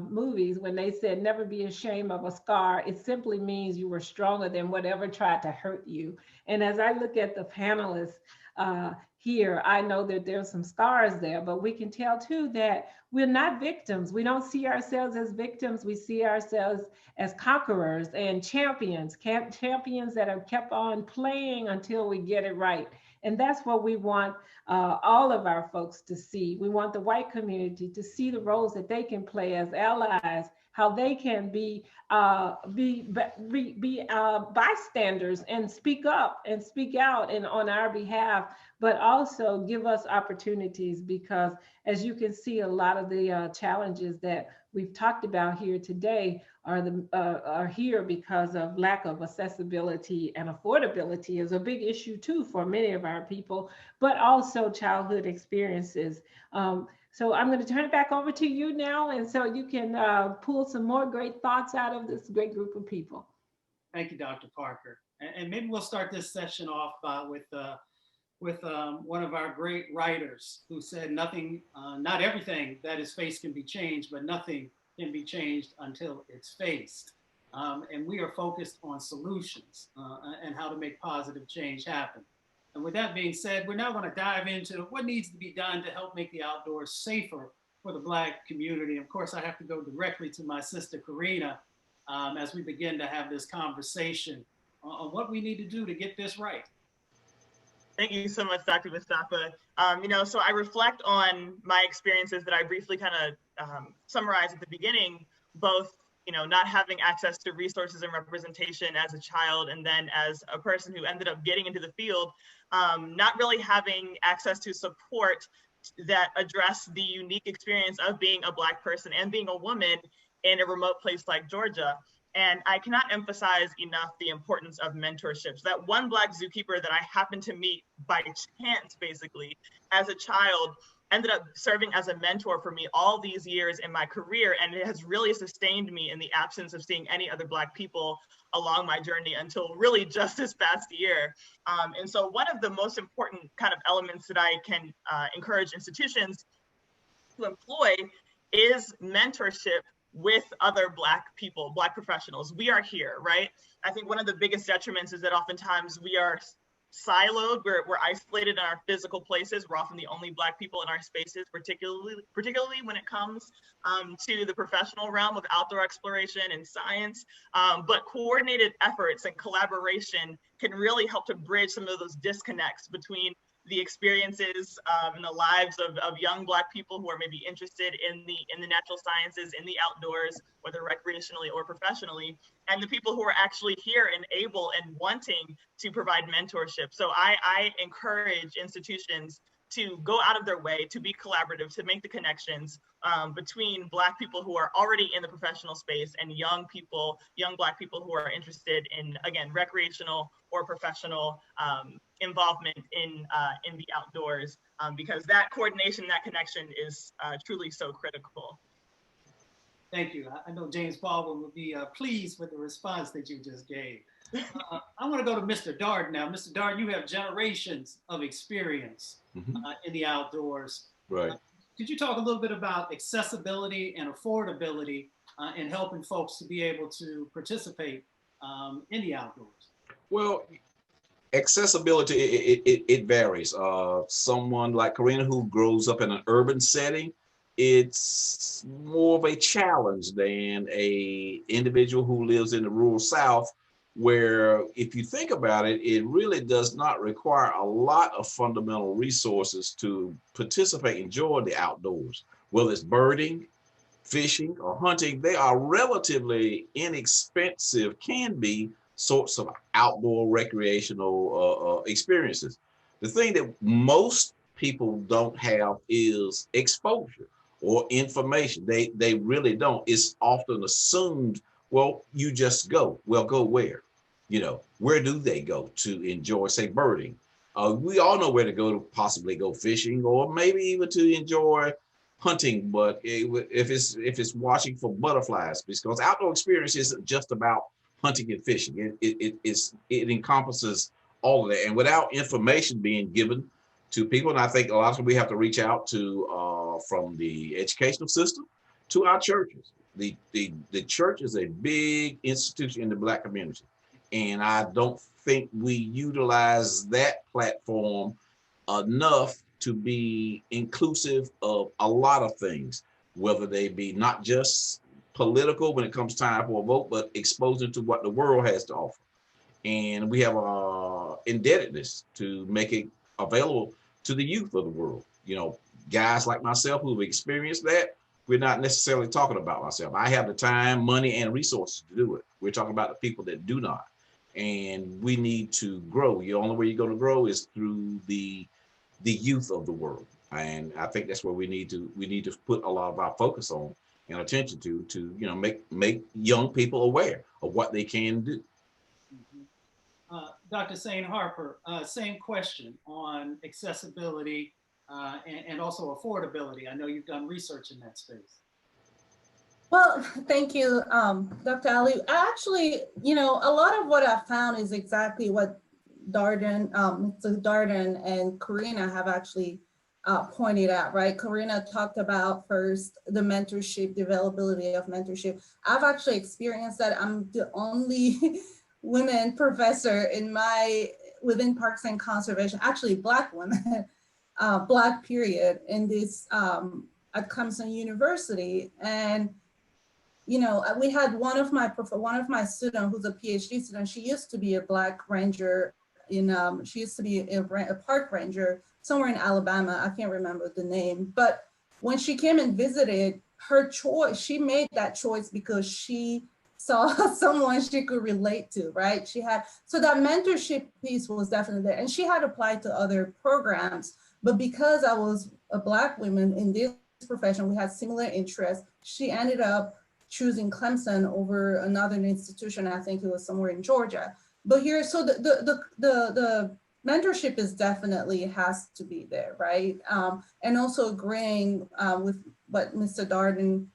movies, when they said, never be ashamed of a scar. It simply means you were stronger than whatever tried to hurt you. And as I look at the panelists, here, I know that there's some scars there, but we can tell too that we're not victims. We don't see ourselves as victims. We see ourselves as conquerors and champions that have kept on playing until we get it right. And that's what we want all of our folks to see. We want the white community to see the roles that they can play as allies, how they can be bystanders and speak up and speak out and on our behalf, but also give us opportunities, because as you can see, a lot of the challenges that we've talked about here today are here because of lack of accessibility, and affordability is a big issue too for many of our people, but also childhood experiences. So I'm going to turn it back over to you now, and so you can pull some more great thoughts out of this great group of people. Thank you, Dr. Parker. And maybe we'll start this session off with one of our great writers who said nothing, not everything that is faced can be changed, but nothing can be changed until it's faced. And we are focused on solutions and how to make positive change happen. And with that being said, we're now going to dive into what needs to be done to help make the outdoors safer for the Black community. Of course, I have to go directly to my sister, Corina, as we begin to have this conversation on what we need to do to get this right. Thank you so much, Dr. Mustafa. So I reflect on my experiences that I briefly kind of summarized at the beginning, both not having access to resources and representation as a child, and then as a person who ended up getting into the field, not really having access to support that address the unique experience of being a Black person and being a woman in a remote place like Georgia. And I cannot emphasize enough the importance of mentorships. That one Black zookeeper that I happened to meet by chance, basically, as a child, ended up serving as a mentor for me all these years in my career. And it has really sustained me in the absence of seeing any other Black people along my journey until really just this past year. And so one of the most important kind of elements that I can encourage institutions to employ is mentorship with other Black people, Black professionals. We are here, right? I think one of the biggest detriments is that oftentimes we are siloed, we're isolated in our physical places. We're often the only Black people in our spaces, particularly when it comes to the professional realm of outdoor exploration and science. But coordinated efforts and collaboration can really help to bridge some of those disconnects between the experiences and the lives of young Black people who are maybe interested in the natural sciences, in the outdoors, whether recreationally or professionally, and the people who are actually here and able and wanting to provide mentorship. So I encourage institutions to go out of their way, to be collaborative, to make the connections between Black people who are already in the professional space and young Black people who are interested in, again, recreational or professional involvement in the outdoors, because that coordination, that connection is truly so critical. Thank you. I know James Baldwin would be pleased with the response that you just gave. I want to go to Mr. Darden now. Mr. Darden, you have generations of experience in the outdoors. Right. Could you talk a little bit about accessibility and affordability in helping folks to be able to participate in the outdoors? Well, accessibility, it varies. Someone like Corina who grows up in an urban setting, it's more of a challenge than a individual who lives in the rural South, where if you think about it, it really does not require a lot of fundamental resources to participate, enjoy the outdoors. Whether it's birding, fishing, or hunting, they are relatively inexpensive, can be sorts of outdoor recreational experiences. The thing that most people don't have is exposure or information. They really don't. It's often assumed, well, you just go. Well, go where? Where do they go to enjoy, say, birding? We all know where to go to possibly go fishing, or maybe even to enjoy hunting. But if it's watching for butterflies, because outdoor experience isn't just about hunting and fishing. It encompasses all of that. And without information being given to people, and I think a lot of times we have to reach out to from the educational system to our churches. The church is a big institution in the Black community, and I don't think we utilize that platform enough to be inclusive of a lot of things, whether they be not just political when it comes time for a vote, but exposing to what the world has to offer. And we have indebtedness to make it available to the youth of the world. Guys like myself who've experienced that, we're not necessarily talking about myself. I have the time, money, and resources to do it. We're talking about the people that do not. And we need to grow. The only way you're going to grow is through the youth of the world. And I think that's where we need to put a lot of our focus on and attention to make young people aware of what they can do. Dr. Sene-Harper, same question on accessibility and also affordability. I know you've done research in that space. Well, thank you, Dr. Ali. Actually, you know, a lot of what I found is exactly what Mr. Darden and Corina have actually pointed out, right? Corina talked about first the mentorship, the availability of mentorship. I've actually experienced that. I'm the only women professor within Parks and Conservation, actually Black women, Black period, in this at Clemson University. And you know, we had one of my students who's a PhD student. She used to be a Black ranger she used to be a park ranger somewhere in Alabama. I can't remember the name, but when she came and visited, she made that choice because she saw someone she could relate to, right? So that mentorship piece was definitely there, and she had applied to other programs, but because I was a Black woman in this profession, we had similar interests. She ended up choosing Clemson over another institution. I think it was somewhere in Georgia. But here, so the mentorship is definitely has to be there, right? And also agreeing with what Mr. Darden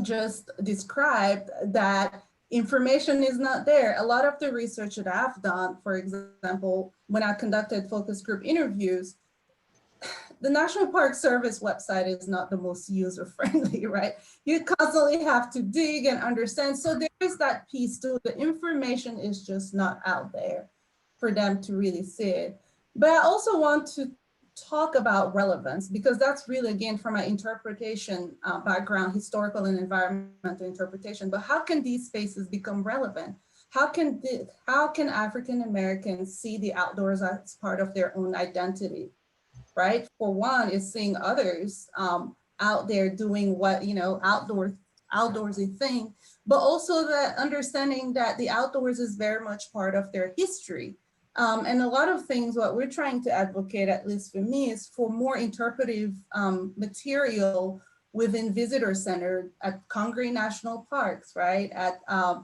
just described, that information is not there. A lot of the research that I've done, for example, when I conducted focus group interviews, the National Park Service website is not the most user-friendly, right? You constantly have to dig and understand. So there is that piece too. The information is just not out there for them to really see it. But I also want to talk about relevance, because that's really, again, from my interpretation background, historical and environmental interpretation. But how can these spaces become relevant? How can African Americans see the outdoors as part of their own identity? Right? For one, is seeing others out there doing what, you know, outdoorsy thing, but also that understanding that the outdoors is very much part of their history. And a lot of things, what we're trying to advocate, at least for me, is for more interpretive material within visitor center at Congaree National Parks, right? At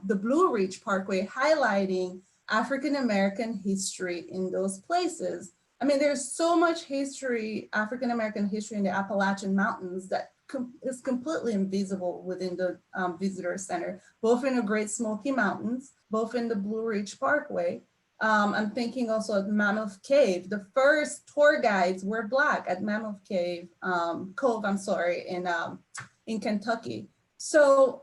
the Blue Ridge Parkway, highlighting African-American history in those places. I mean, there's so much history, African-American history in the Appalachian Mountains that is completely invisible within the visitor center, both in the Great Smoky Mountains, both in the Blue Ridge Parkway. I'm thinking also of Mammoth Cave. The first tour guides were Black at Mammoth Cove, in Kentucky. So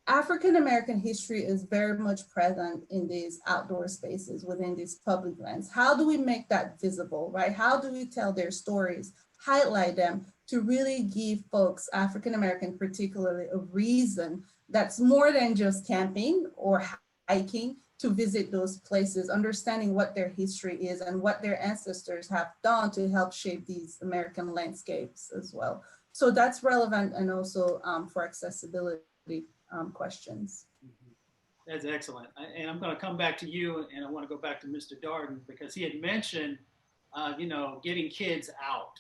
African-American history is very much present in these outdoor spaces within these public lands. How do we make that visible, right? How do we tell their stories, highlight them to really give folks, African-American particularly, a reason that's more than just camping or hiking to visit those places, understanding what their history is and what their ancestors have done to help shape these American landscapes as well. So that's relevant, and also for accessibility questions. That's excellent. And I'm going to come back to you, and I want to go back to Mr. Darden, because he had mentioned, you know, getting kids out,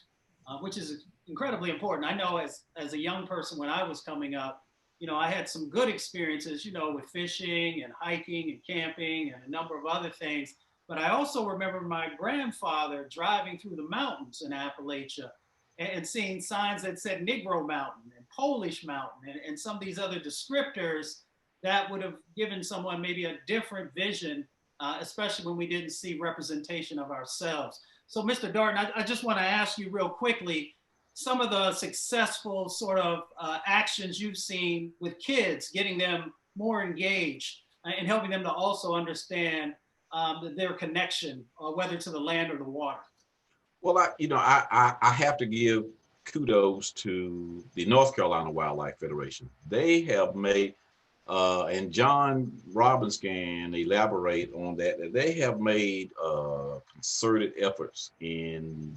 which is incredibly important. I know as a young person, when I was coming up, you know, I had some good experiences, you know, with fishing and hiking and camping and a number of other things. But I also remember my grandfather driving through the mountains in Appalachia and seeing signs that said Negro Mountain and Polish Mountain and some of these other descriptors that would have given someone maybe a different vision, especially when we didn't see representation of ourselves. So Mr. Darden, I just want to ask you real quickly, some of the successful sort of actions you've seen with kids, getting them more engaged and helping them to also understand their connection, whether to the land or the water. Well, I have to give kudos to the North Carolina Wildlife Federation. They have made, and John Robbins can elaborate on that they have made concerted efforts in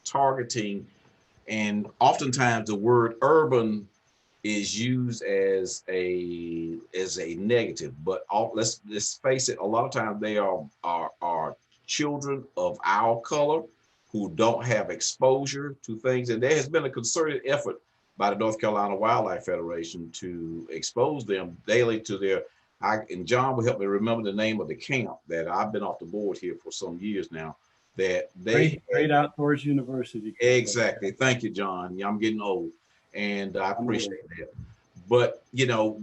targeting, and oftentimes the word urban is used as a negative, but let's face it, a lot of times they are children of our color who don't have exposure to things. And there has been a concerted effort by the North Carolina Wildlife Federation to expose them daily to their, and John will help me remember the name of the camp that I've been off the board here for some years now, that they Great Outdoors University. Exactly. Thank you, John. I'm getting old, and I appreciate that. But, you know,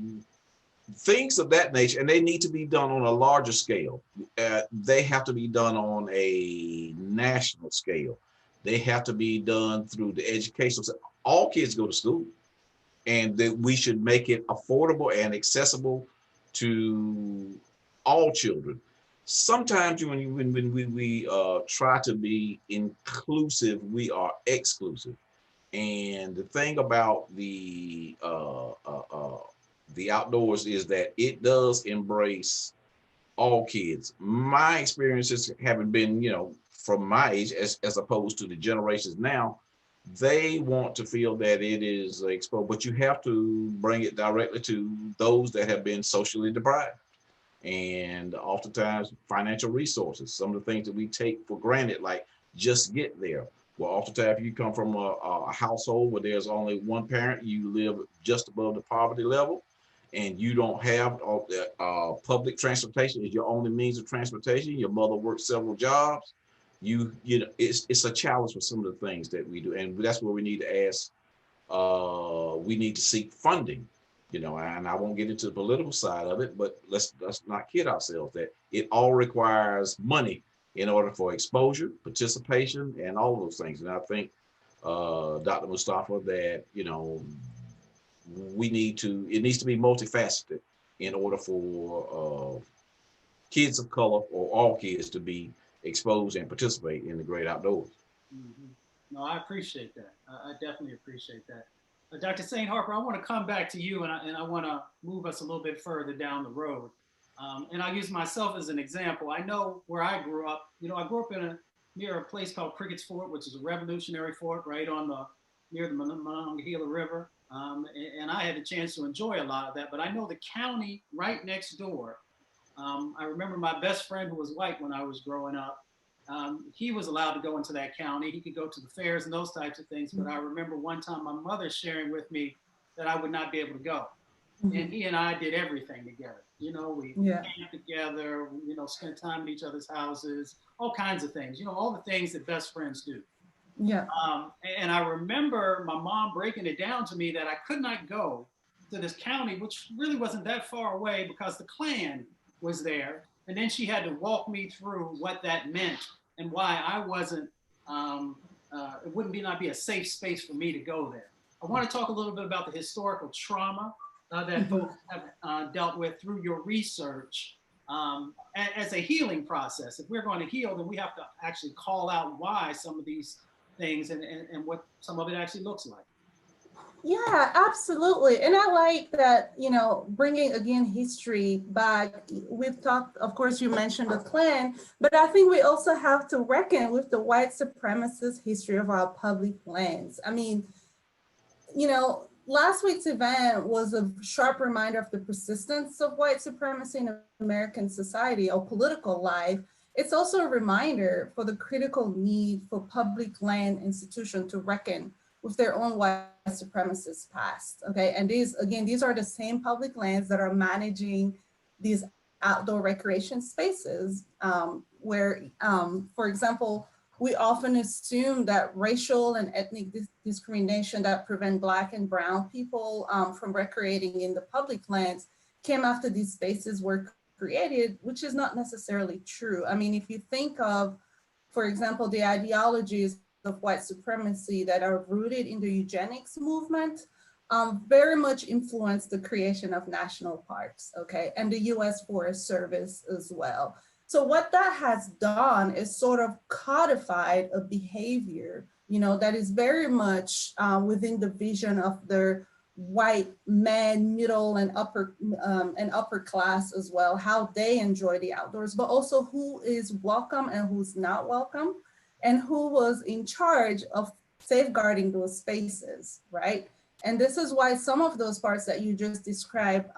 things of that nature, and they need to be done on a larger scale. They have to be done on a national scale. They have to be done through the educational. All kids go to school, and that we should make it affordable and accessible to all children. Sometimes when we try to be inclusive, we are exclusive. And the thing about the outdoors is that it does embrace all kids. My experiences haven't been, you know, from my age as opposed to the generations now. They want to feel that it is exposed, but you have to bring it directly to those that have been socially deprived. And oftentimes financial resources, some of the things that we take for granted, like just get there. Well, oftentimes if you come from a household where there's only one parent, you live just above the poverty level, and you don't have public transportation is your only means of transportation. Your mother works several jobs. You know, it's a challenge for some of the things that we do, and that's where we need to ask. We need to seek funding, you know, and I won't get into the political side of it, but let's not kid ourselves that it all requires money in order for exposure, participation, and all of those things. And I think, Dr. Mustafa, that, you know, it needs to be multifaceted in order for kids of color or all kids to be exposed and participate in the great outdoors. Mm-hmm. No, I appreciate that. I definitely appreciate that. Dr. Sene-Harper, I want to come back to you, and I want to move us a little bit further down the road. And I'll use myself as an example. I know where I grew up. You know, I grew up near a place called Crickett's Fort, which is a Revolutionary fort right near the Monongahela River. And I had the chance to enjoy a lot of that. But I know the county right next door. I remember my best friend who was white when I was growing up. He was allowed to go into that county. He could go to the fairs and those types of things. But I remember one time my mother sharing with me that I would not be able to go. Mm-hmm. And he and I did everything together. You know, we camped together, you know, spent time at each other's houses, all kinds of things, you know, all the things that best friends do. Yeah. And I remember my mom breaking it down to me that I could not go to this county, which really wasn't that far away because the Klan was there. And then she had to walk me through what that meant and why I wasn't, it wouldn't not be a safe space for me to go there. I want to talk a little bit about the historical trauma that folks have dealt with through your research as a healing process. If we're going to heal, then we have to actually call out why some of these things and what some of it actually looks like. Yeah, absolutely. And I like that, you know, bringing again history back. We've talked, of course, you mentioned the Klan, but I think we also have to reckon with the white supremacist history of our public lands. I mean, you know, last week's event was a sharp reminder of the persistence of white supremacy in American society or political life. It's also a reminder for the critical need for public land institutions to reckon with their own white supremacist past, okay? And these are the same public lands that are managing these outdoor recreation spaces where, for example, we often assume that racial and ethnic discrimination that prevent Black and brown people from recreating in the public lands came after these spaces were created, which is not necessarily true. I mean, if you think of, for example, the ideologies of white supremacy that are rooted in the eugenics movement, very much influenced the creation of national parks, okay? And the US Forest Service as well. So what that has done is sort of codified a behavior, you know, that is very much within the vision of the white man, middle and upper class as well, how they enjoy the outdoors, but also who is welcome and who's not welcome, and who was in charge of safeguarding those spaces, right? And this is why some of those parts that you just described,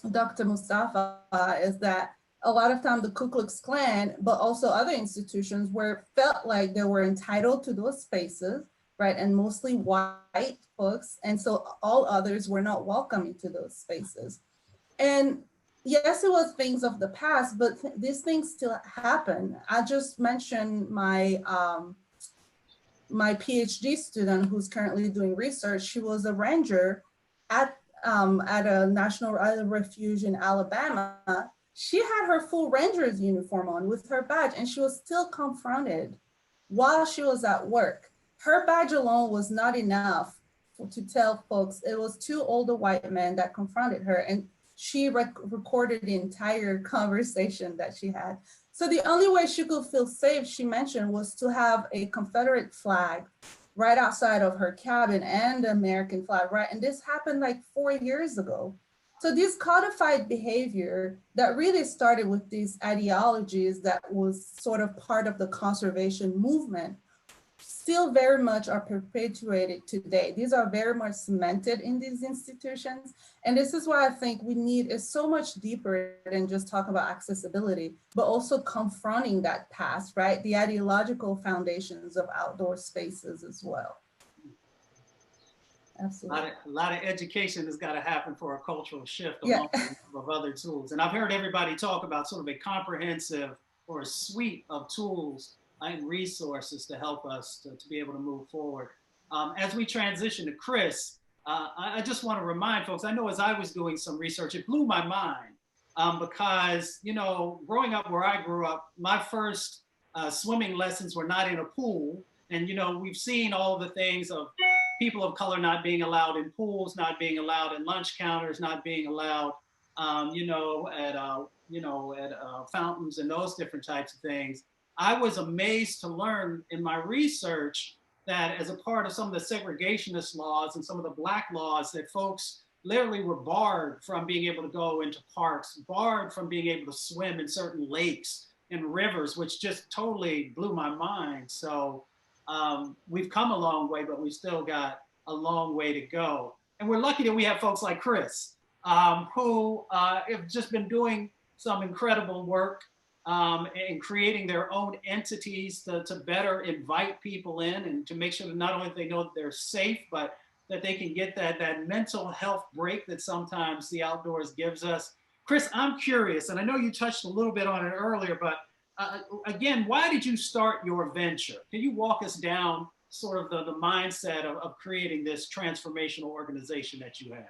Dr. Mustafa, is that a lot of time the Ku Klux Klan, but also other institutions felt like they were entitled to those spaces, right? And mostly white folks. And so all others were not welcome into those spaces. And yes, it was things of the past, but these things still happen. I just mentioned my my PhD student who's currently doing research. She was a ranger at a National Island Refuge in Alabama, she had her full ranger's uniform on with her badge, and she was still confronted while she was at work. Her badge alone was not enough to tell folks. It was two older white men that confronted her, and she recorded the entire conversation that she had. So the only way she could feel safe, she mentioned, was to have a Confederate flag right outside of her cabin and the American flag, right? And this happened like 4 years ago. So this codified behavior that really started with these ideologies that was sort of part of the conservation movement still very much are perpetuated today. These are very much cemented in these institutions. And this is why I think we need is so much deeper than just talk about accessibility, but also confronting that past, right? The ideological foundations of outdoor spaces as well. Absolutely. A lot of education has got to happen for a cultural shift Yeah. of other tools. And I've heard everybody talk about sort of a comprehensive or a suite of tools and resources to help us to be able to move forward. As we transition to Chris, I just want to remind folks, I know as I was doing some research, it blew my mind because, you know, growing up where I grew up, my first swimming lessons were not in a pool. And, you know, we've seen all the things of people of color not being allowed in pools, not being allowed in lunch counters, not being allowed, at fountains and those different types of things. I was amazed to learn in my research that as a part of some of the segregationist laws and some of the Black laws, that folks literally were barred from being able to go into parks, barred from being able to swim in certain lakes and rivers, which just totally blew my mind. So we've come a long way, but we've still got a long way to go. And we're lucky that we have folks like Chris, who have just been doing some incredible work and creating their own entities to better invite people in and to make sure that not only they know that they're safe, but that they can get that mental health break that sometimes the outdoors gives us. Chris, I'm curious, and I know you touched a little bit on it earlier, but again, why did you start your venture? Can you walk us down sort of the mindset of creating this transformational organization that you have?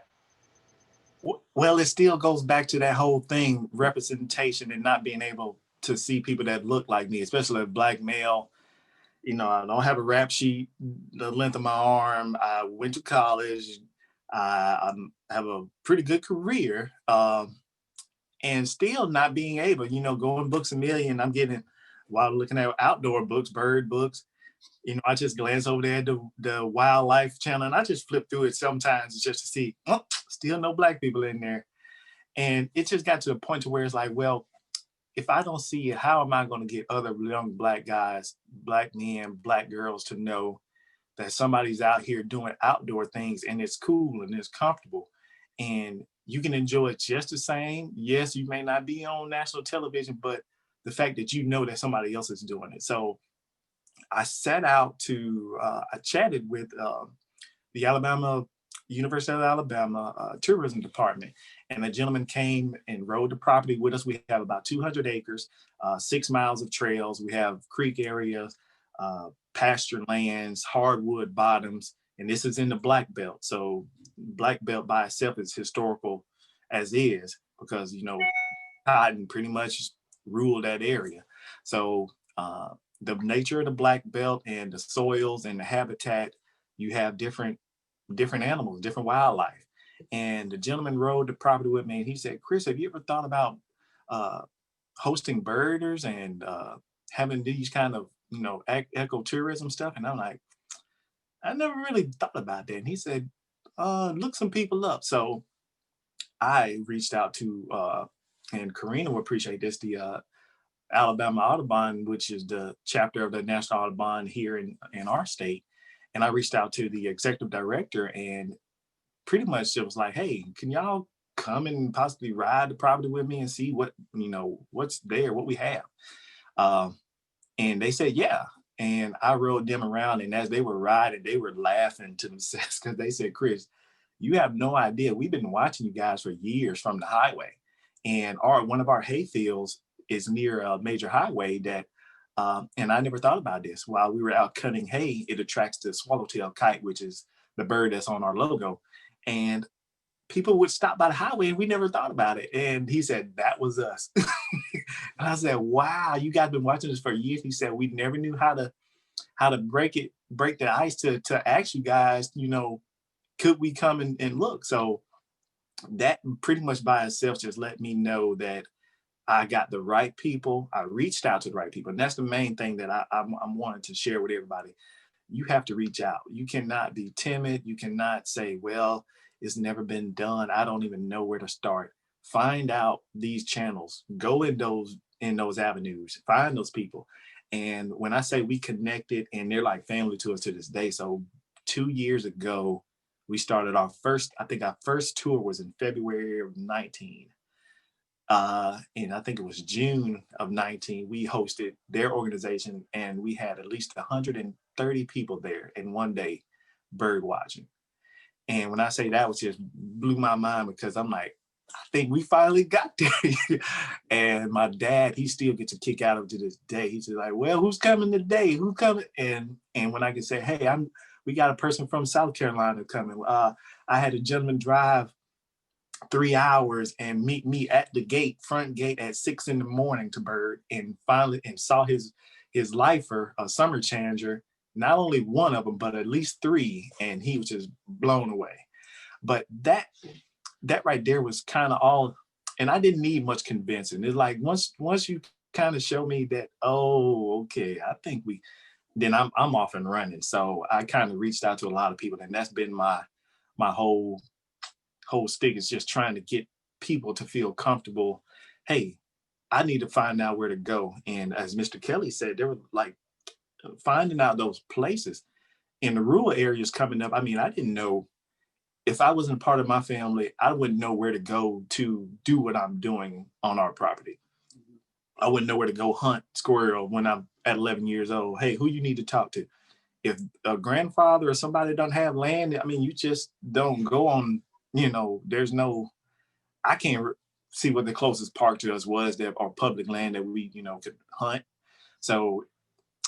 Well, it still goes back to that whole thing, representation and not being able to see people that look like me, especially a Black male. You know, I don't have a rap sheet the length of my arm. I went to college. I have a pretty good career. And still not being able, you know, going Books a Million, I'm getting, while looking at outdoor books, bird books, you know, I just glance over there at the wildlife channel and I just flip through it sometimes just to see, oh, still no Black people in there. And it just got to a point to where it's like, well, if I don't see it, how am I going to get other young Black guys, Black men, Black girls to know that somebody's out here doing outdoor things and it's cool and it's comfortable and you can enjoy it just the same. Yes, you may not be on national television, but the fact that you know that somebody else is doing it. So I set out to, I chatted with the University of Alabama tourism department, and a gentleman came and rode the property with us. We have about 200 acres, 6 miles of trails. We have creek areas, pasture lands, hardwood bottoms, and this is in the Black Belt. So Black Belt by itself is historical as is because, you know, cotton pretty much ruled that area. So the nature of the Black Belt and the soils and the habitat, you have different animals, different wildlife. And the gentleman rode the property with me and he said, Chris, have you ever thought about hosting birders and having these kind of, you know, ecotourism stuff? And I'm like, I never really thought about that. And he said, look some people up. So I reached out to, and Corina will appreciate this, the Alabama Audubon, which is the chapter of the National Audubon here in our state. And I reached out to the executive director and pretty much it was like, hey, can y'all come and possibly ride the property with me and see what, you know, what's there, what we have. And they said, yeah. And I rode them around, and as they were riding, they were laughing to themselves because they said, Chris, you have no idea. We've been watching you guys for years from the highway. And one of our hay fields is near a major highway that, and I never thought about this. While we were out cutting hay, it attracts the swallowtail kite, which is the bird that's on our logo. And people would stop by the highway and we never thought about it. And he said, that was us. And I said, wow, you guys been watching this for years. He said, we never knew how to break the ice to ask you guys, you know, could we come and look? So that pretty much by itself just let me know that I got the right people. I reached out to the right people. And that's the main thing that I'm wanting to share with everybody. You have to reach out. You cannot be timid. You cannot say, well, it's never been done. I don't even know where to start. Find out these channels. Go in those avenues. Find those people. And when I say we connected, and they're like family to us to this day. So 2 years ago, we started our first tour was in February of 19. And I think it was June of 19, we hosted their organization, and we had at least 130 people there in one day bird watching. And when I say that, was just blew my mind, because I'm like, I think we finally got there. And my dad, he still gets a kick out of it to this day. He's just like, well, who's coming today? Who's coming? And when I can say, hey, we got a person from South Carolina coming. I had a gentleman drive 3 hours and meet me at the front gate at 6 in the morning to bird, and finally saw his lifer, a summer changer, not only one of them, but at least 3. And he was just blown away. But that right there was kind of all, and I didn't need much convincing. It's like, once you kind of show me that, oh, okay, I think then I'm off and running. So I kind of reached out to a lot of people, and that's been my whole stick, is just trying to get people to feel comfortable. Hey, I need to find out where to go. And as Mr. Kelly said, there were like finding out those places in the rural areas coming up. I mean, I didn't know, if I wasn't part of my family, I wouldn't know where to go to do what I'm doing on our property. I wouldn't know where to go hunt squirrel when I'm at 11 years old. Hey, who you need to talk to? If a grandfather or somebody don't have land, I mean, you just don't go on, you know, I can't see what the closest park to us was that, or public land that we, you know, could hunt. So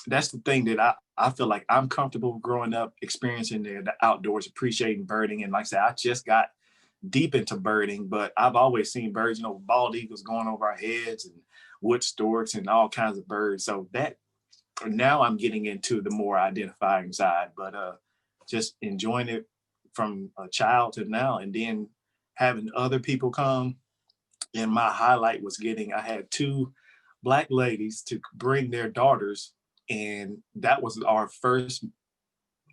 that's the thing that I feel like I'm comfortable growing up, experiencing the outdoors, appreciating birding. And like I said, I just got deep into birding, but I've always seen birds, you know, bald eagles going over our heads and wood storks and all kinds of birds. So that now I'm getting into the more identifying side, but just enjoying it from a child to now, and then having other people come. And my highlight was I had 2 Black ladies to bring their daughters, and that was our first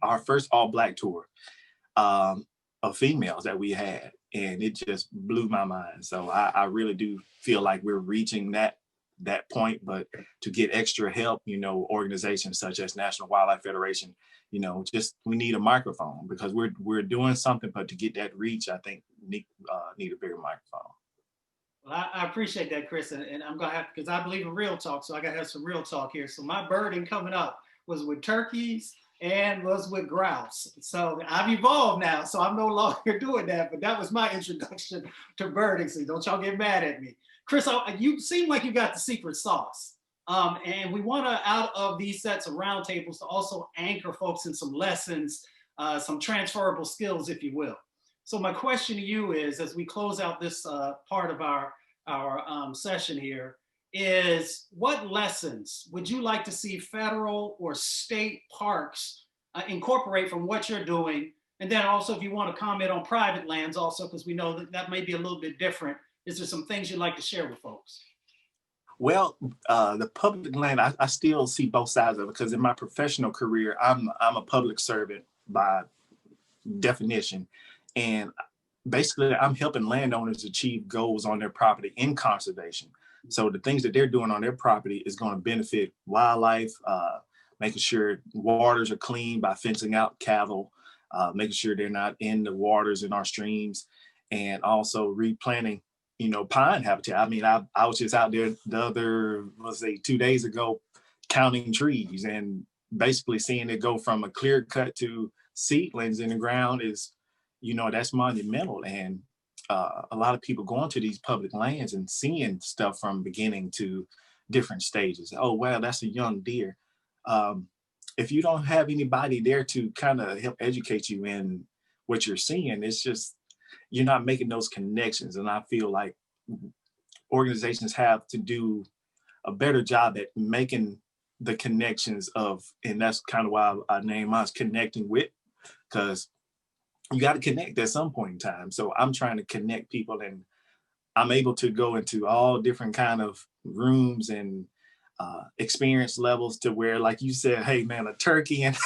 all Black tour of females that we had, and it just blew my mind. So I really do feel like we're reaching that point, but to get extra help, you know, organizations such as National Wildlife Federation, you know, just we need a microphone, because we're doing something, but to get that reach, I think need a bigger microphone. Well, I appreciate that, Chris, and I'm gonna have, because I believe in real talk, so I gotta have some real talk here. So my birding coming up was with turkeys and was with grouse. So I've evolved now, so I'm no longer doing that, but that was my introduction to birding. So don't y'all get mad at me. Chris, you seem like you got the secret sauce. And we want to, out of these sets of roundtables, to also anchor folks in some lessons, some transferable skills, if you will. So my question to you is, as we close out this part of our session here, is what lessons would you like to see federal or state parks incorporate from what you're doing? And then also, if you want to comment on private lands also, because we know that may be a little bit different. Is there some things you'd like to share with folks? Well, the public land, I still see both sides of it, because in my professional career, I'm a public servant by definition. And basically, I'm helping landowners achieve goals on their property in conservation. So the things that they're doing on their property is going to benefit wildlife, making sure waters are clean by fencing out cattle, making sure they're not in the waters in our streams, and also replanting, you know, pine habitat. I mean, I was just out there the other, 2 days ago, counting trees, and basically seeing it go from a clear cut to seedlings in the ground is, you know, that's monumental. And a lot of people going to these public lands and seeing stuff from beginning to different stages. Oh, wow, that's a young deer. If you don't have anybody there to kind of help educate you in what you're seeing, it's just, you're not making those connections. And I feel like organizations have to do a better job at making the connections of, and that's kind of why I named mine Connecting With, because you got to connect at some point in time. So I'm trying to connect people, and I'm able to go into all different kind of rooms and experience levels to where, like you said, hey man, a turkey and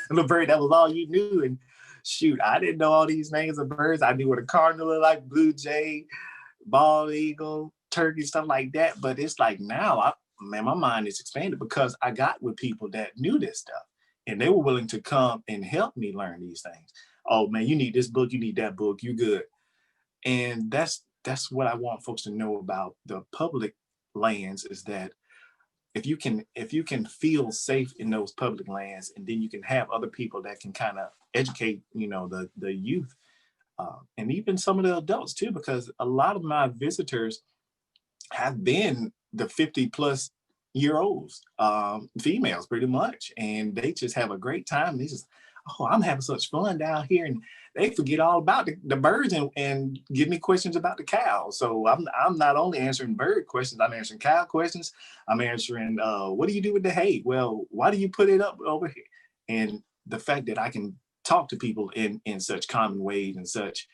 a bird, that was all you knew. And shoot, I didn't know all these names of birds. I knew what a cardinal looked like, blue jay, bald eagle, turkey, stuff like that. But it's like now, man, my mind is expanded because I got with people that knew this stuff, and they were willing to come and help me learn these things. Oh man, you need this book, you need that book, you good. And that's what I want folks to know about the public lands, is that if you can feel safe in those public lands, and then you can have other people that can kind of educate, the youth, and even some of the adults too, because a lot of my visitors have been the 50+ year olds, females pretty much, and they just have a great time. They just, oh, I'm having such fun down here, and they forget all about the birds and give me questions about the cows. So I'm not only answering bird questions, I'm answering cow questions. I'm answering, what do you do with the hay? Well, why do you put it up over here? And the fact that I can talk to people in such common ways and such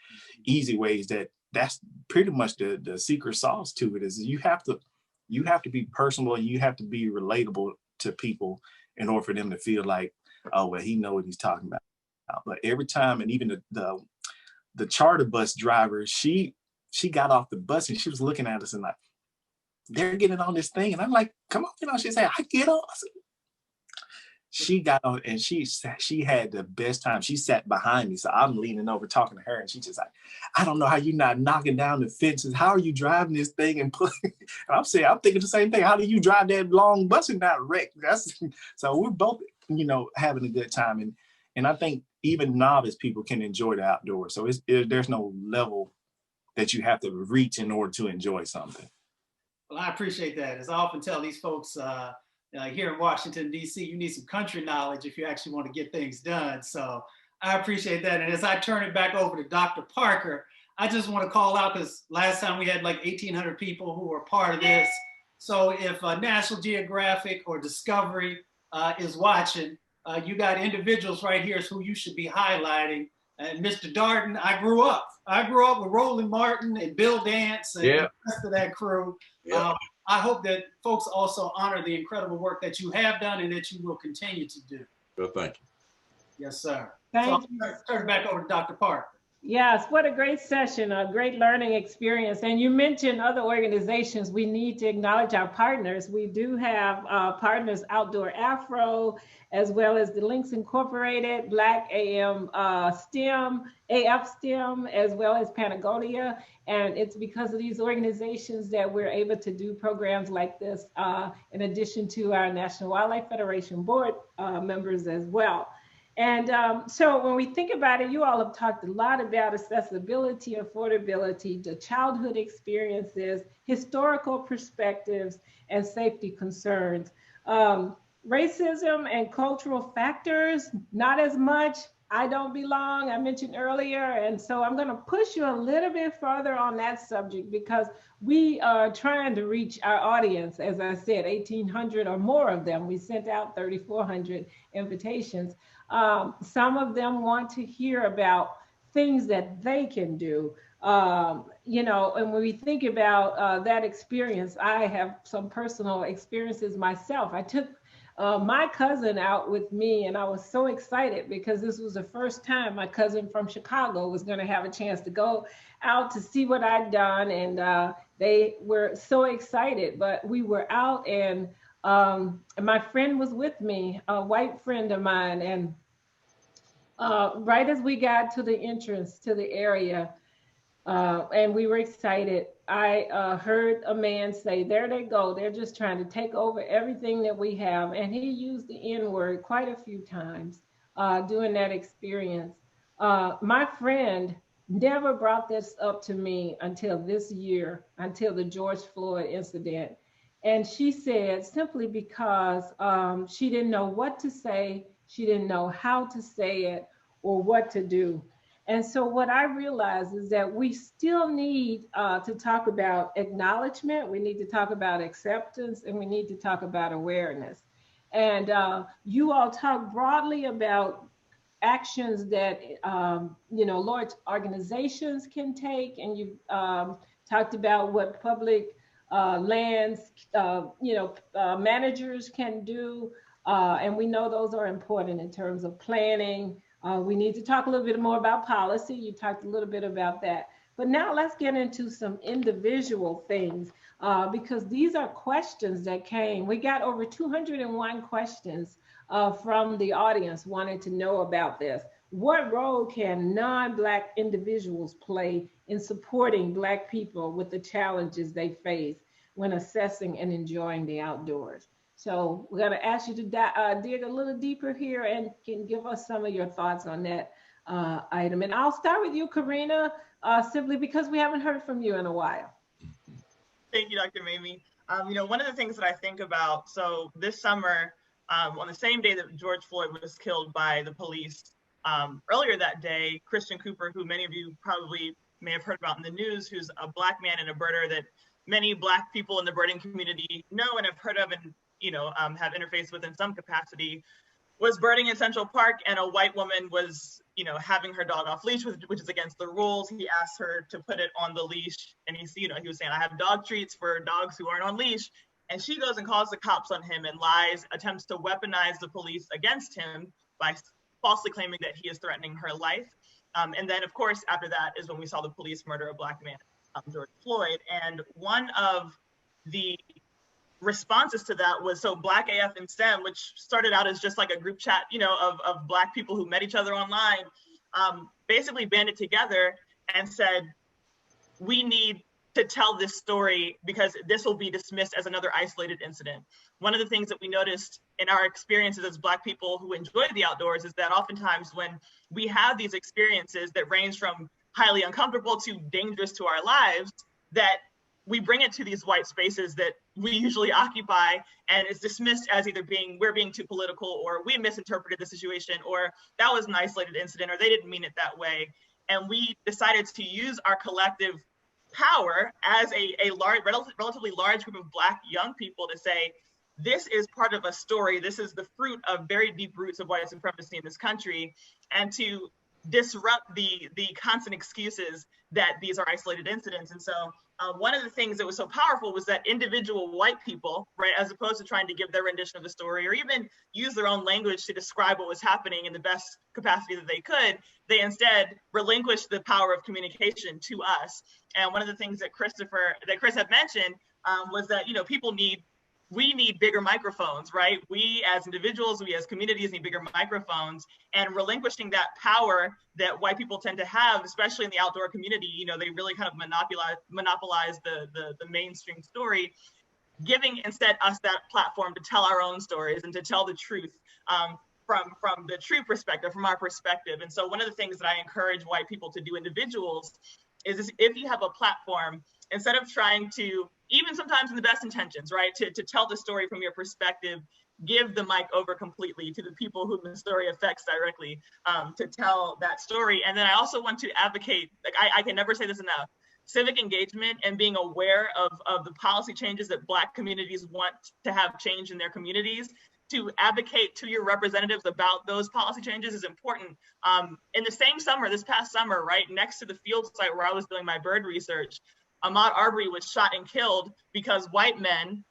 easy ways, that's pretty much the secret sauce to it, is you have to be personal, and you have to be relatable to people in order for them to feel like, oh, well, he knows what he's talking about. But every time, and even the charter bus driver, she got off the bus and she was looking at us and like, they're getting on this thing. And I'm like, come on, she said, I get on. She got on and she had the best time. She sat behind me. So I'm leaning over talking to her, and she's just like, I don't know how you're not knocking down the fences. How are you driving this thing? And I'm thinking the same thing. How do you drive that long bus and not wreck? So we're both, having a good time. And I think even novice people can enjoy the outdoors. So there's no level that you have to reach in order to enjoy something. Well, I appreciate that. As I often tell these folks here in Washington, D.C., you need some country knowledge if you actually want to get things done. So I appreciate that. And as I turn it back over to Dr. Parker, I just want to call out, because last time we had like 1,800 people who were part of this. So if National Geographic or Discovery is watching, you got individuals right here who you should be highlighting. And Mr. Darden, I grew up with Roland Martin and Bill Dance and the rest of that crew. Yeah. I hope that folks also honor the incredible work that you have done and that you will continue to do. Well, thank you. Yes, sir. Thank you. Turn it back over to Dr. Parker. Yes, what a great session, a great learning experience. And you mentioned other organizations. We need to acknowledge our partners. We do have partners, Outdoor Afro, as well as the Links Incorporated, Black AM STEM, AF STEM, as well as Patagonia. And it's because of these organizations that we're able to do programs like this, in addition to our National Wildlife Federation board members as well. And so when we think about it, you all have talked a lot about accessibility, affordability, the childhood experiences, historical perspectives, and safety concerns. Racism and cultural factors, not as much. I don't belong, I mentioned earlier. And so I'm going to push you a little bit further on that subject, because we are trying to reach our audience. As I said, 1,800 or more of them. We sent out 3,400 invitations. Some of them want to hear about things that they can do. And when we think about that experience, I have some personal experiences myself. I took my cousin out with me, and I was so excited because this was the first time my cousin from Chicago was going to have a chance to go out to see what I'd done. And they were so excited, but we were out, and my friend was with me, a white friend of mine. And right as we got to the entrance to the area, and we were excited, I heard a man say, there they go, they're just trying to take over everything that we have. And he used the N-word quite a few times during that experience. My friend never brought this up to me until this year, until the George Floyd incident. And she said, simply because she didn't know what to say, she didn't know how to say it or what to do. And so what I realize is that we still need to talk about acknowledgement, we need to talk about acceptance, and we need to talk about awareness. And you all talk broadly about actions that large organizations can take, and you talked about what public lands managers can do, and we know those are important in terms of planning. We need to talk a little bit more about policy. You talked a little bit about that, but now let's get into some individual things, because these are questions that came. We got over 201 questions from the audience wanting to know about this. What role can non-Black individuals play in supporting Black people with the challenges they face when assessing and enjoying the outdoors? So we're going to ask you to dig a little deeper here and can give us some of your thoughts on that item. And I'll start with you, Corina, simply because we haven't heard from you in a while. Thank you, Dr. Mamie. One of the things that I think about, so this summer, on the same day that George Floyd was killed by the police, earlier that day, Christian Cooper, who many of you probably may have heard about in the news, who's a Black man and a birder that many Black people in the birding community know and have heard of and have interfaced with in some capacity, was birding in Central Park, and a white woman was, having her dog off leash, which is against the rules. He asked her to put it on the leash, and he was saying, I have dog treats for dogs who aren't on leash. And she goes and calls the cops on him and attempts to weaponize the police against him by falsely claiming that he is threatening her life. And then, of course, after that is when we saw the police murder a Black man, George Floyd. And one of the responses to that was, so Black AF in STEM, which started out as just like a group chat, of Black people who met each other online, basically banded together and said, we need to tell this story because this will be dismissed as another isolated incident. One of the things that we noticed in our experiences as Black people who enjoy the outdoors is that oftentimes when we have these experiences that range from highly uncomfortable to dangerous to our lives, that we bring it to these white spaces that we usually occupy, and it's dismissed as either we're being too political, or we misinterpreted the situation, or that was an isolated incident, or they didn't mean it that way. And we decided to use our collective power as a relatively large group of Black young people to say, this is part of a story. This is the fruit of very deep roots of white supremacy in this country, and to disrupt the constant excuses that these are isolated incidents. And so one of the things that was so powerful was that individual white people, right, as opposed to trying to give their rendition of the story or even use their own language to describe what was happening in the best capacity that they could, they instead relinquished the power of communication to us. And one of the things that Chris had mentioned was that, we need bigger microphones, right? We as individuals, we as communities need bigger microphones, and relinquishing that power that white people tend to have, especially in the outdoor community. They really kind of monopolize the mainstream story, giving instead us that platform to tell our own stories and to tell the truth from the true perspective, from our perspective. And so one of the things that I encourage white people to do, individuals, is if you have a platform, instead of trying to, even sometimes in the best intentions, right, to tell the story from your perspective, give the mic over completely to the people whom the story affects directly, to tell that story. And then I also want to advocate, I can never say this enough, civic engagement and being aware of the policy changes that Black communities want to have change in their communities. To advocate to your representatives about those policy changes is important. In the same summer, this past summer, right next to the field site where I was doing my bird research, Ahmaud Arbery was shot and killed because white men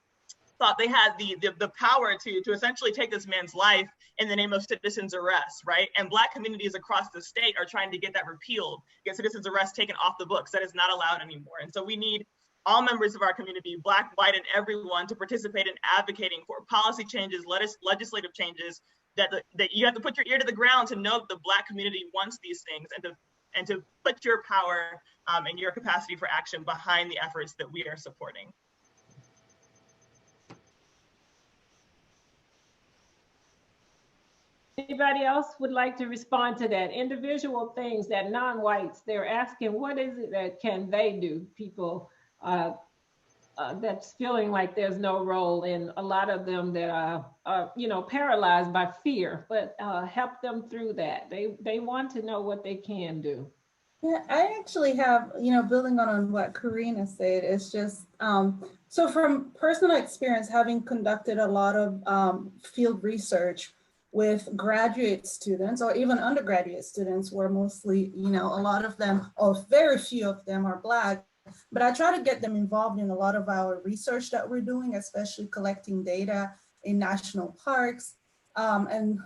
thought they had the power to essentially take this man's life in the name of citizen's arrest, right? And Black communities across the state are trying to get that repealed, get citizen's arrest taken off the books. That is not allowed anymore. And so we need all members of our community, Black, white, and everyone, to participate in advocating for policy changes, legislative changes, that you have to put your ear to the ground to know that the Black community wants these things, and to put your power and your capacity for action behind the efforts that we are supporting. Anybody else would like to respond to that? Individual things that non-whites, they're asking, what is it that can they do? People that's feeling like there's no role, and a lot of them that are you know, paralyzed by fear, but help them through that. They want to know what they can do. Yeah, I actually have, you know, building on what Corina said, it's just, so from personal experience, having conducted a lot of field research with graduate students or even undergraduate students, where mostly, you know, a lot of them, or very few of them are Black, but I try to get them involved in a lot of our research that we're doing, especially collecting data in national parks. And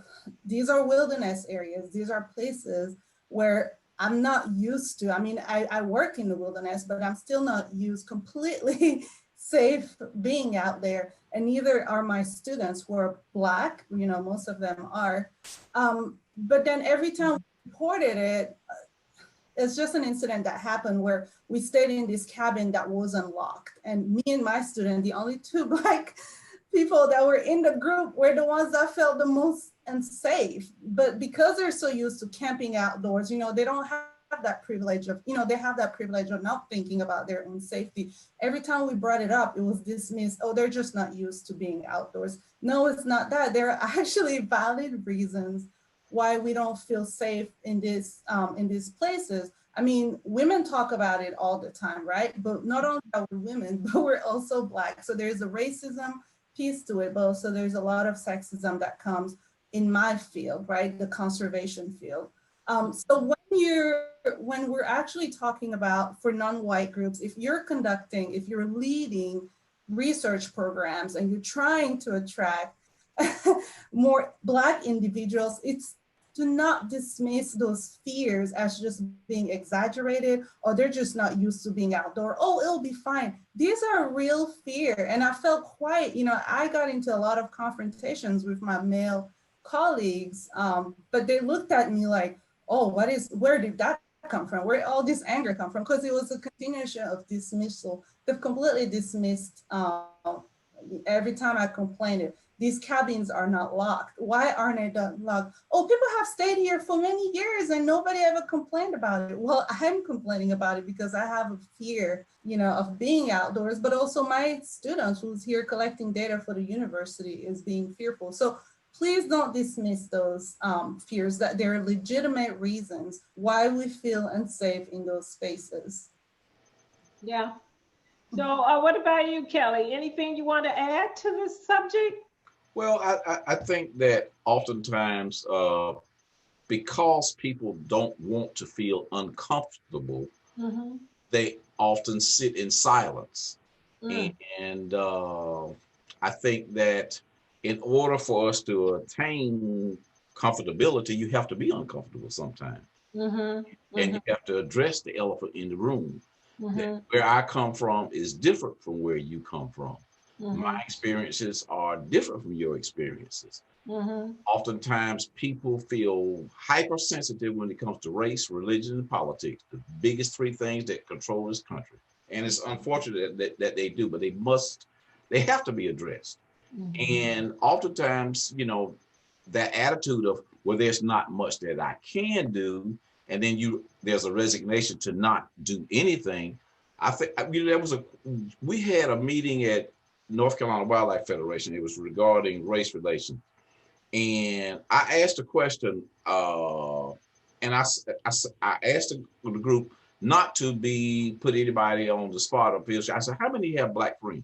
these are wilderness areas. These are places where I'm not used to. I mean, I work in the wilderness, but I'm still not used completely safe being out there. And neither are my students who are Black, you know, most of them are. But then every time we reported it, it's just an incident that happened where we stayed in this cabin that wasn't locked. And me and my student, the only two Black people that were in the group, were the ones that felt the most unsafe. But because they're so used to camping outdoors, you know, they don't have that privilege of, you know, they have that privilege of not thinking about their own safety. Every time we brought it up, it was dismissed. Oh, they're just not used to being outdoors. No, it's not that. There are actually valid reasons why we don't feel safe in these places. I mean, women talk about it all the time, right? But not only are we women, but we're also Black. So there's a racism piece to it, but also there's a lot of sexism that comes in my field, right? The conservation field. So when we're actually talking about, for non-white groups, if you're leading research programs and you're trying to attract more Black individuals, it's to not dismiss those fears as just being exaggerated, or they're just not used to being outdoor. Oh, it'll be fine. These are real fear. And I felt quite, you know, I got into a lot of confrontations with my male colleagues, but they looked at me like, oh, where did that come from? Where did all this anger come from? Because it was a continuation of dismissal. They've completely dismissed every time I complained. These cabins are not locked. Why aren't they locked? Oh, people have stayed here for many years and nobody ever complained about it. Well, I'm complaining about it because I have a fear, you know, of being outdoors, but also my students who's here collecting data for the university is being fearful. So please don't dismiss those fears, that there are legitimate reasons why we feel unsafe in those spaces. Yeah. So what about you, Kelly? Anything you want to add to this subject? Well, I think that oftentimes because people don't want to feel uncomfortable, they often sit in silence. And I think that in order for us to attain comfortability, you have to be uncomfortable sometimes. And you have to address the elephant in the room. Where I come from is different from where you come from. My experiences are different from your experiences. Oftentimes people feel hypersensitive when it comes to race, religion, and politics, the biggest three things that control this country. And it's unfortunate that they do, but they have to be addressed. And oftentimes, you know, that attitude of, well, there's not much that I can do, and then there's a resignation to not do anything. I think, you know, we had a meeting at North Carolina Wildlife Federation. It was regarding race relations. And I asked a question, and I asked the group not to put anybody on the spot or feel shy. I said, how many have Black friends?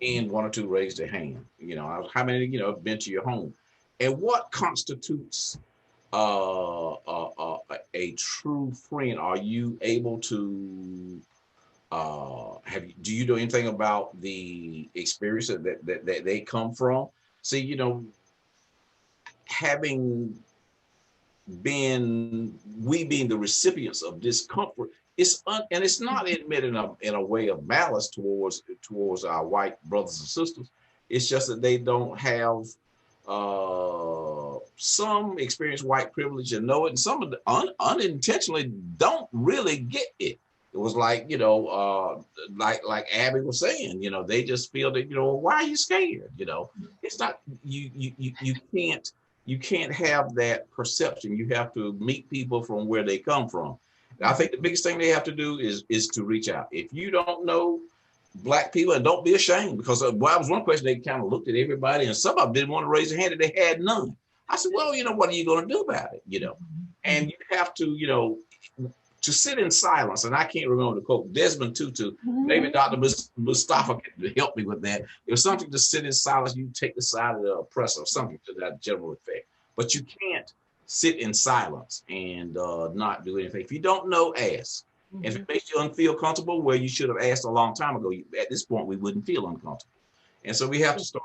And one or two raised their hand. You know, how many, you know, have been to your home? And what constitutes a true friend? Are you able to do you know anything about the experience that they come from? See, you know, we being the recipients of discomfort, and it's not admitted in a way of malice towards our white brothers and sisters. It's just that they don't have some experience white privilege and know it, and some of the unintentionally don't really get it. It was like, you know, like Abby was saying, you know, they just feel that, you know, why are you scared? You know, it's not, you can't have that perception. You have to meet people from where they come from. I think the biggest thing they have to do is to reach out. If you don't know, Black people, and don't be ashamed, because well, was one question they kind of looked at everybody, and some of them didn't want to raise their hand, and they had none. I said, well, what are you going to do about it? And you have to, to sit in silence. And I can't remember the quote, Desmond Tutu, maybe Dr. Mustafa can help me with that. It was something to sit in silence. You take the side of the oppressor, or something to that general effect. But you can't sit in silence and not do anything. If you don't know, ask. If it makes you feel comfortable, well, you should have asked a long time ago. At this point, we wouldn't feel uncomfortable. And so we have to start,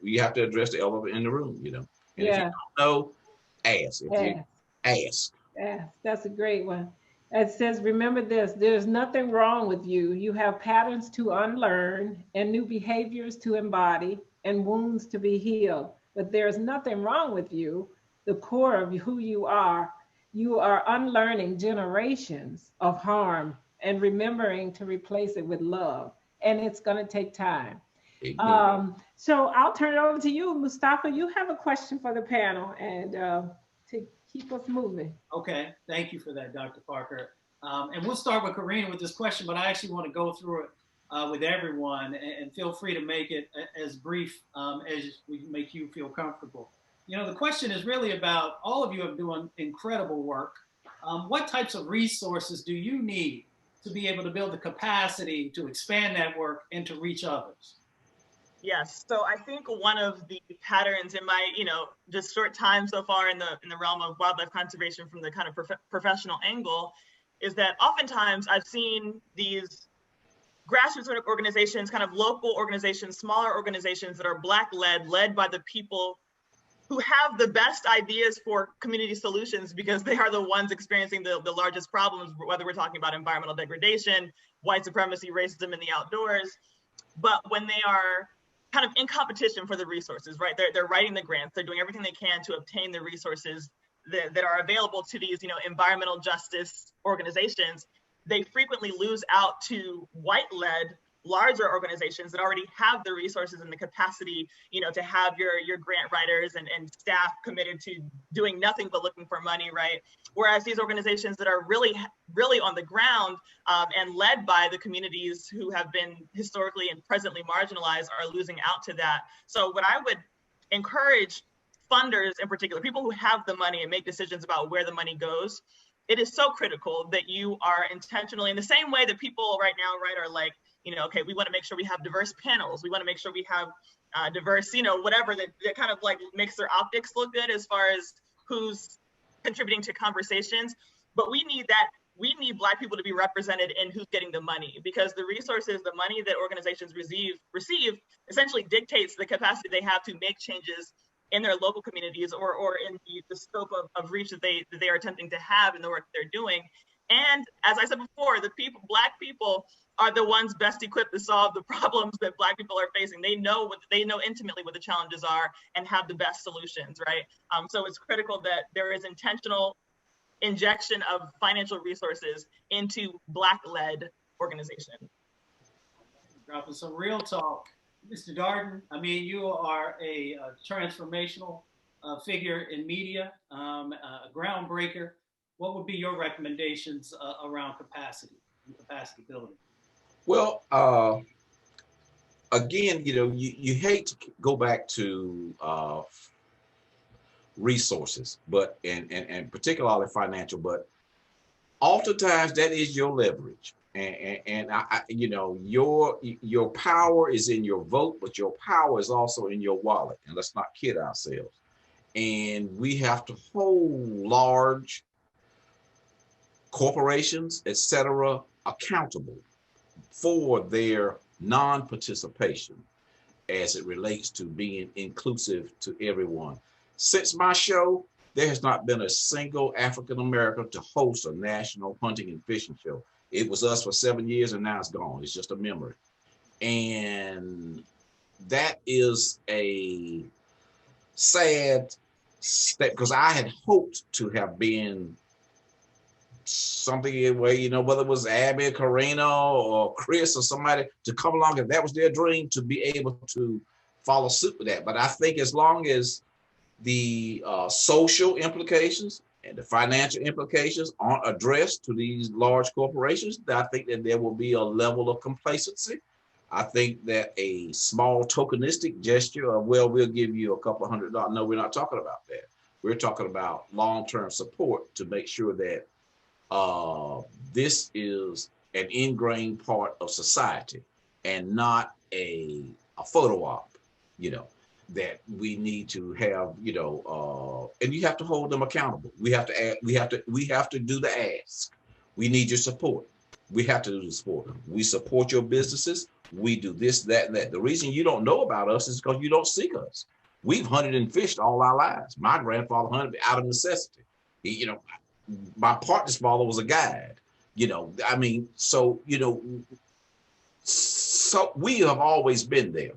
we have to address the elephant in the room, And if you don't know, ask. Ask. Yeah, that's a great one. It says, remember this, there's nothing wrong with you. You have patterns to unlearn and new behaviors to embody and wounds to be healed. But there's nothing wrong with you, the core of who you are. You are unlearning generations of harm and remembering to replace it with love. And it's going to take time. So I'll turn it over to you, Mustafa. You have a question for the panel and to keep us moving. Okay, thank you for that, Dr. Parker. And we'll start with Corina with this question, but I actually want to go through it with everyone, and feel free to make it as brief as we make you feel comfortable. The question is really about, all of you are doing incredible work. What types of resources do you need to be able to build the capacity to expand that work and to reach others? Yes, so I think one of the patterns in my, just short time so far in the realm of wildlife conservation from the kind of professional angle is that oftentimes I've seen these grassroots organizations, kind of local organizations, smaller organizations that are Black led by the people who have the best ideas for community solutions, because they are the ones experiencing the largest problems, whether we're talking about environmental degradation, white supremacy, racism in the outdoors. But when they are kind of in competition for the resources, right? They're writing the grants, they're doing everything they can to obtain the resources that are available to these, environmental justice organizations. They frequently lose out to white-led larger organizations that already have the resources and the capacity, to have your grant writers and staff committed to doing nothing but looking for money, right? Whereas these organizations that are really on the ground and led by the communities who have been historically and presently marginalized are losing out to that. So what I would encourage funders in particular, people who have the money and make decisions about where the money goes, it is so critical that you are intentionally, in the same way that people right now, right, are like, okay, we want to make sure we have diverse panels. We want to make sure we have diverse, whatever that kind of like makes their optics look good as far as who's contributing to conversations. But we need Black people to be represented in who's getting the money, because the resources, the money that organizations receive essentially dictates the capacity they have to make changes in their local communities or in the scope of reach that they are attempting to have in the work they're doing. And as I said before, Black people are the ones best equipped to solve the problems that Black people are facing. They know intimately what the challenges are and have the best solutions, right? So it's critical that there is intentional injection of financial resources into Black-led organization. Dropping some real talk. Mr. Darden, you are a transformational figure in media, a groundbreaker. What would be your recommendations around capacity building? Well, again, you hate to go back to resources, but and particularly financial, but oftentimes that is your leverage. And your power is in your vote, but your power is also in your wallet. And let's not kid ourselves. And we have to hold large corporations, etc., accountable for their non-participation as it relates to being inclusive to everyone. Since my show, there has not been a single African American to host a national hunting and fishing show. It was us for 7 years and now it's gone. It's just a memory. And that is a sad step, because I had hoped to have been something where, whether it was Aby, Corina, or Chris or somebody to come along, if that was their dream, to be able to follow suit with that. But I think as long as the social implications and the financial implications aren't addressed to these large corporations, I think that there will be a level of complacency I think that a small tokenistic gesture of, well, we'll give you a couple $100. No, we're not talking about that. We're talking about long-term support to make sure that this is an ingrained part of society and not a photo op, you know, that we need to have, you know, and you have to hold them accountable. We have to do the ask. We need your support. We have to do the support. We support your businesses. We do this, that, and that. The reason you don't know about us is because you don't seek us. We've hunted and fished all our lives. My grandfather hunted out of necessity. You know, my partner's father was a guide. You know, I mean, so, you know, so we have always been there.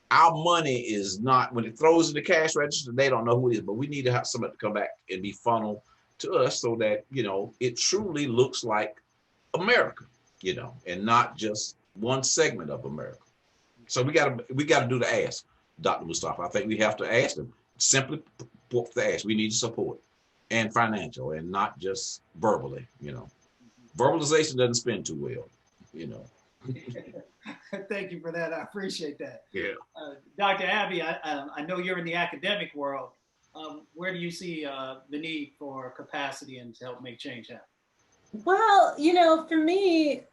Our money is not, when it throws in the cash register, they don't know who it is, but we need to have somebody to come back and be funneled to us so that, you know, it truly looks like America, you know, and not just one segment of America. So we got to do the ask, Dr. Mustafa. I think we have to ask them, simply put the ask. We need support and financial and not just verbally, you know. Verbalization doesn't spin too well, you know. Thank you for that. I appreciate that. Yeah. Dr. Aby, I know you're in the academic world. Where do you see the need for capacity and to help make change happen? Well, you know, for me,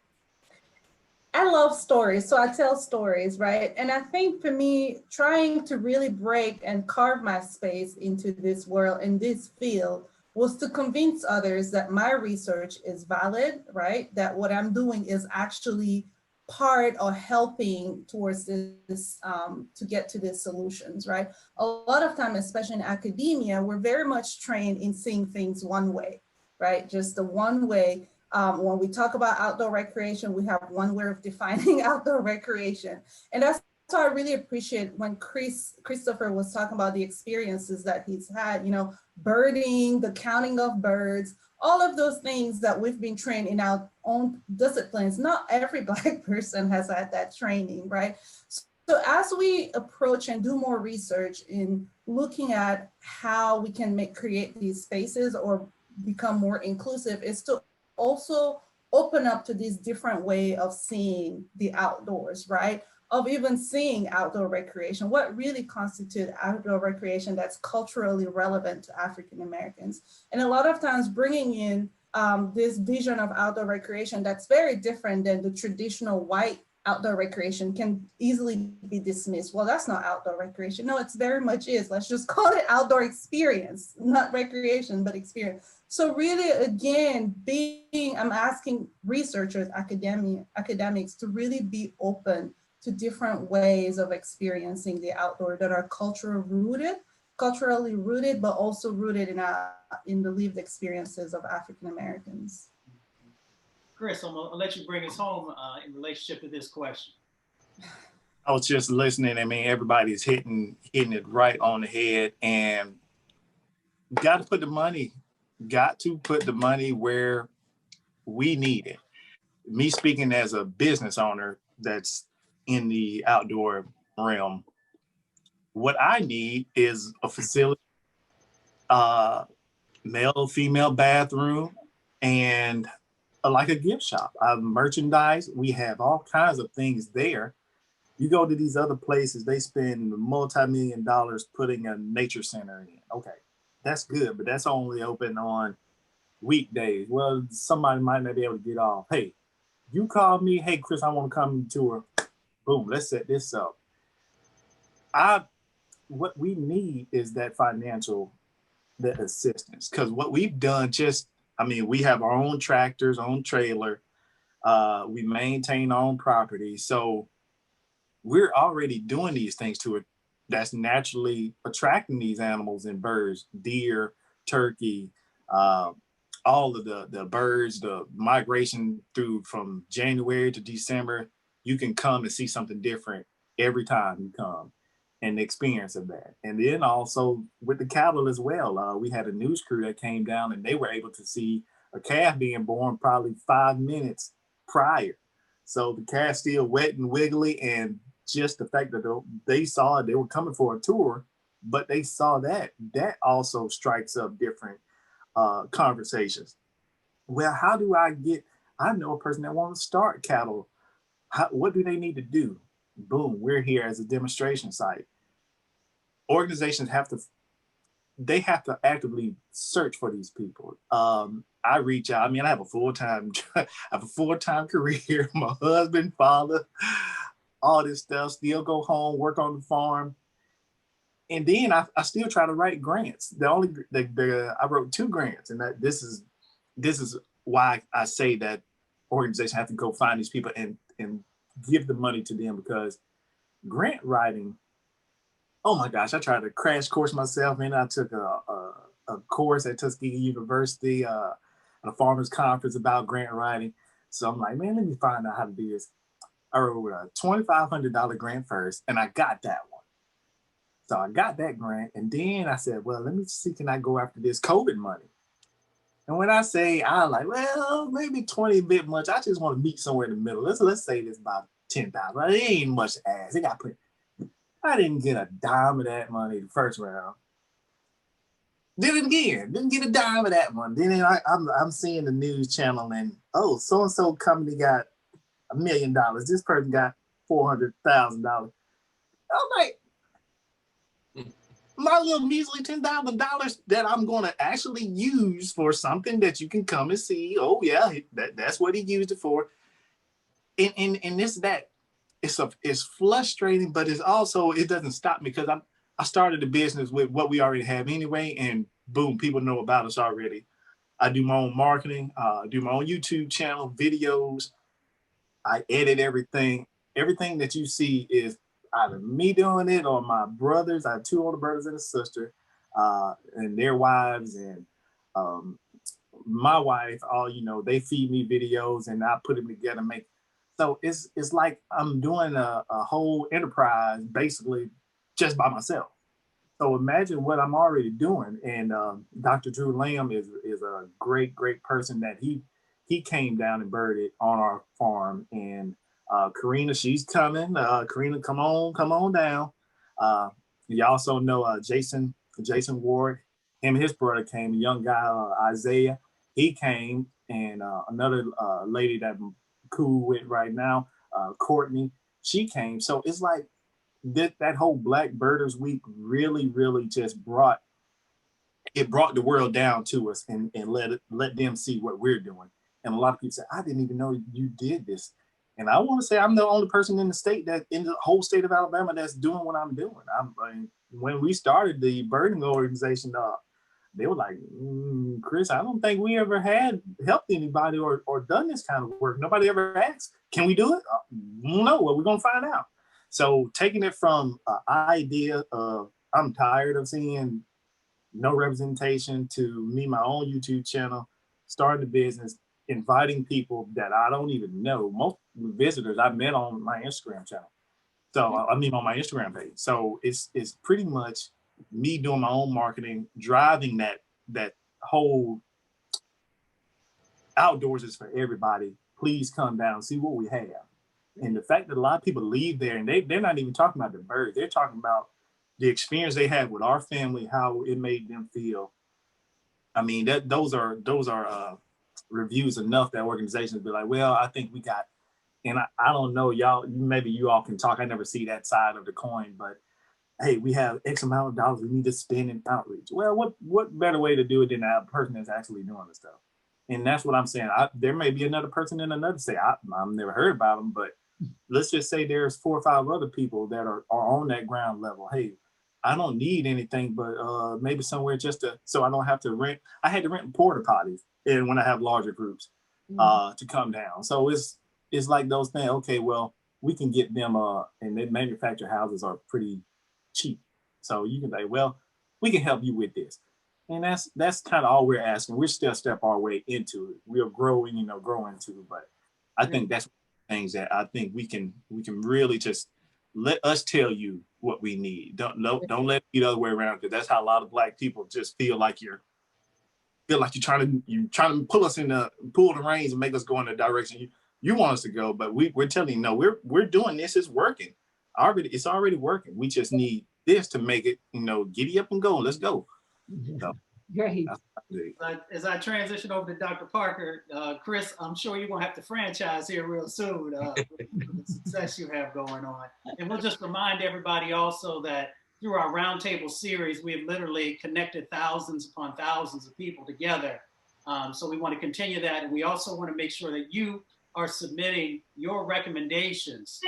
I love stories, so I tell stories, right? And I think for me, trying to really break and carve my space into this world, in this field, was to convince others that my research is valid, right? That what I'm doing is actually part of helping towards this, to get to these solutions, right? A lot of time, especially in academia, we're very much trained in seeing things one way, right? Just the one way. When we talk about outdoor recreation, we have one way of defining outdoor recreation. And that's why I really appreciate when Christopher was talking about the experiences that he's had, you know, birding, the counting of birds, all of those things that we've been trained in our own disciplines. Not every Black person has had that training, right? So as we approach and do more research in looking at how we can create these spaces or become more inclusive, is to also open up to this different way of seeing the outdoors, right? Of even seeing outdoor recreation, what really constitutes outdoor recreation that's culturally relevant to African Americans. And a lot of times bringing in this vision of outdoor recreation that's very different than the traditional white outdoor recreation can easily be dismissed. Well, that's not outdoor recreation. No, it's very much is. Let's just call it outdoor experience, not recreation, but experience. So really, again, I'm asking researchers, academics to really be open to different ways of experiencing the outdoor that are culturally rooted, but also rooted in the lived experiences of African Americans. Chris, I'm gonna let you bring us home in relationship to this question. I was just listening. I mean, everybody's hitting it right on the head, and got to put the money where we need it. Me speaking as a business owner that's in the outdoor realm, what I need is a facility, male, female bathroom, and like a gift shop. Merchandise, we have all kinds of things there. You go to these other places, they spend multi-million dollars putting a nature center in. Okay, that's good, but that's only open on weekdays. Well, somebody might not be able to get off. Hey, you call me, hey, Chris, I want to come tour. Boom, let's set this up. What we need is that financial, the assistance, because what we've done we have our own tractors, own trailer. We maintain our own property. So we're already doing these things to it that's naturally attracting these animals and birds, deer, turkey, all of the birds, the migration through from January to December. You can come and see something different every time you come, and the experience of that. And then also with the cattle as well. We had a news crew that came down and they were able to see a calf being born probably 5 minutes prior. So the calf still wet and wiggly, and just the fact that they saw it, they were coming for a tour, but they saw that also strikes up different conversations. Well, how do I know a person that wants to start cattle what do they need to do? Boom, we're here as a demonstration site. Organizations have to actively search for these people. I reach out. I mean, I have a full-time career, my husband, father, all this stuff, still go home, work on the farm. And then I still try to write grants. I wrote 2 grants, and this is why I say that organizations have to go find these people and give the money to them, because grant writing, oh my gosh, I tried to crash course myself in. I took a course at Tuskegee University, at a farmers conference about grant writing. So I'm like, man, let me find out how to do this. I wrote a $2,500 grant first, and I got that one. So I got that grant, and then I said, well, let me see, can I go after this COVID money? And when I say, I like, well, maybe 20 a bit much. I just want to meet somewhere in the middle. Let's say this about 10,000. It ain't much to ask. I didn't get a dime of that money the first round. Did it again. Didn't get a dime of that one. Then I'm seeing the news channel, and so and so company got $1 million. This person got $400,000. I'm like, my little measly $10,000 that I'm going to actually use for something that you can come and see. Oh yeah, that's what he used it for. And it's frustrating, but it's also, it doesn't stop me, because I started the business with what we already have anyway, and boom, people know about us already. I do my own marketing, do my own YouTube channel, videos. I edit everything. Everything that you see is either me doing it or my brothers. I have 2 older brothers and a sister, and their wives, and my wife. They feed me videos, and I put them together, So it's like I'm doing a whole enterprise basically just by myself. So imagine what I'm already doing. And Dr. Drew Lamb is a great person that he came down and birded on our farm. And Corina, she's coming. Corina, come on down. You also know Jason Ward. Him and his brother came. A young guy, Isaiah. He came, and another lady that I'm cool with right now, Courtney. She came. So it's like that whole Black Birders Week really just brought the world down to us, and let them see what we're doing. And a lot of people say, I didn't even know you did this. And I want to say I'm the only person in the whole state of Alabama that's doing what I'm doing. When we started the birding organization, they were like, Chris, I don't think we ever had helped anybody or done this kind of work. Nobody ever asked, can we do it? No, well, we're going to find out. So taking it from an idea of, I'm tired of seeing no representation, to me, my own YouTube channel, starting the business, inviting people that I don't even know. Most visitors I met on my Instagram channel. So on my Instagram page. So it's pretty much me doing my own marketing, driving that whole outdoors is for everybody. Please come down, see what we have. And the fact that a lot of people leave there and they're not even talking about the birds. They're talking about the experience they had with our family, how it made them feel. I mean, those are reviews enough that organizations be like, well, I think we got, and I don't know, y'all, maybe you all can talk. I never see that side of the coin, but hey, we have X amount of dollars we need to spend in outreach. Well, what better way to do it than a person that's actually doing the stuff? And that's what I'm saying. There may be another person in another state. I've never heard about them, but let's just say there's 4 or 5 other people that are on that ground level. Hey, I don't need anything, but maybe somewhere so I don't have to rent. I had to rent porta potties, and when I have larger groups to come down. So it's like those things. Okay, well, we can get them, and the manufactured houses are pretty cheap. So you can say, well, we can help you with this. And that's kind of all we're asking. We're still step our way into it. We're growing into, but I think that's things that I think we can really just let us tell you what we need. Don't let it be the other way around, because that's how a lot of Black people just feel like you're trying to pull the reins and make us go in the direction you want us to go. But we're telling you, no, we're doing this. It's working. It's already working. We just need this to make it, giddy up and go. Let's go. So. Great. But as I transition over to Dr. Parker, Chris, I'm sure you're gonna have to franchise here real soon with the success you have going on. And we'll just remind everybody also that through our Roundtable series, we have literally connected thousands upon thousands of people together. So we want to continue that. And we also want to make sure that you are submitting your recommendations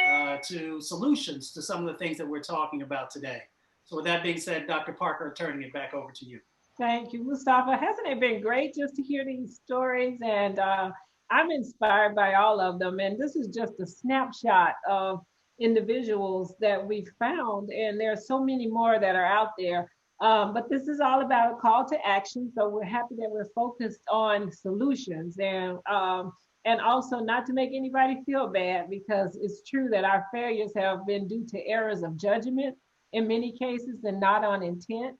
to solutions to some of the things that we're talking about today. So with that being said, Dr. Parker, turning it back over to you. Thank you, Mustafa. Hasn't it been great just to hear these stories? And I'm inspired by all of them. And this is just a snapshot of individuals that we've found. And there are so many more that are out there. But this is all about a call to action. So we're happy that we're focused on solutions and also not to make anybody feel bad, because it's true that our failures have been due to errors of judgment in many cases and not on intent.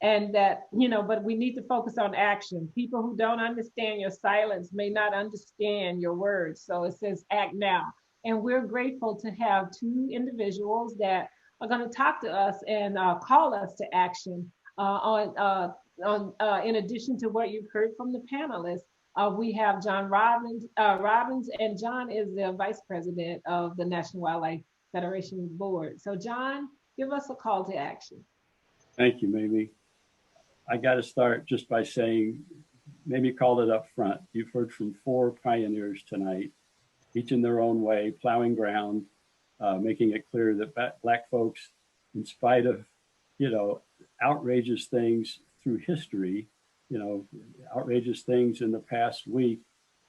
And that, but we need to focus on action. People who don't understand your silence may not understand your words. So it says act now. And we're grateful to have two individuals that are going to talk to us and call us to action in addition to what you've heard from the panelists. We have John Robbins, and John is the Vice President of the National Wildlife Federation Board. So John, give us a call to action. Thank you, Mamie. I got to start just by saying, Mamie called it up front. You've heard from 4 pioneers tonight, each in their own way, plowing ground, making it clear that Black folks, in spite of, outrageous things through history, outrageous things in the past week,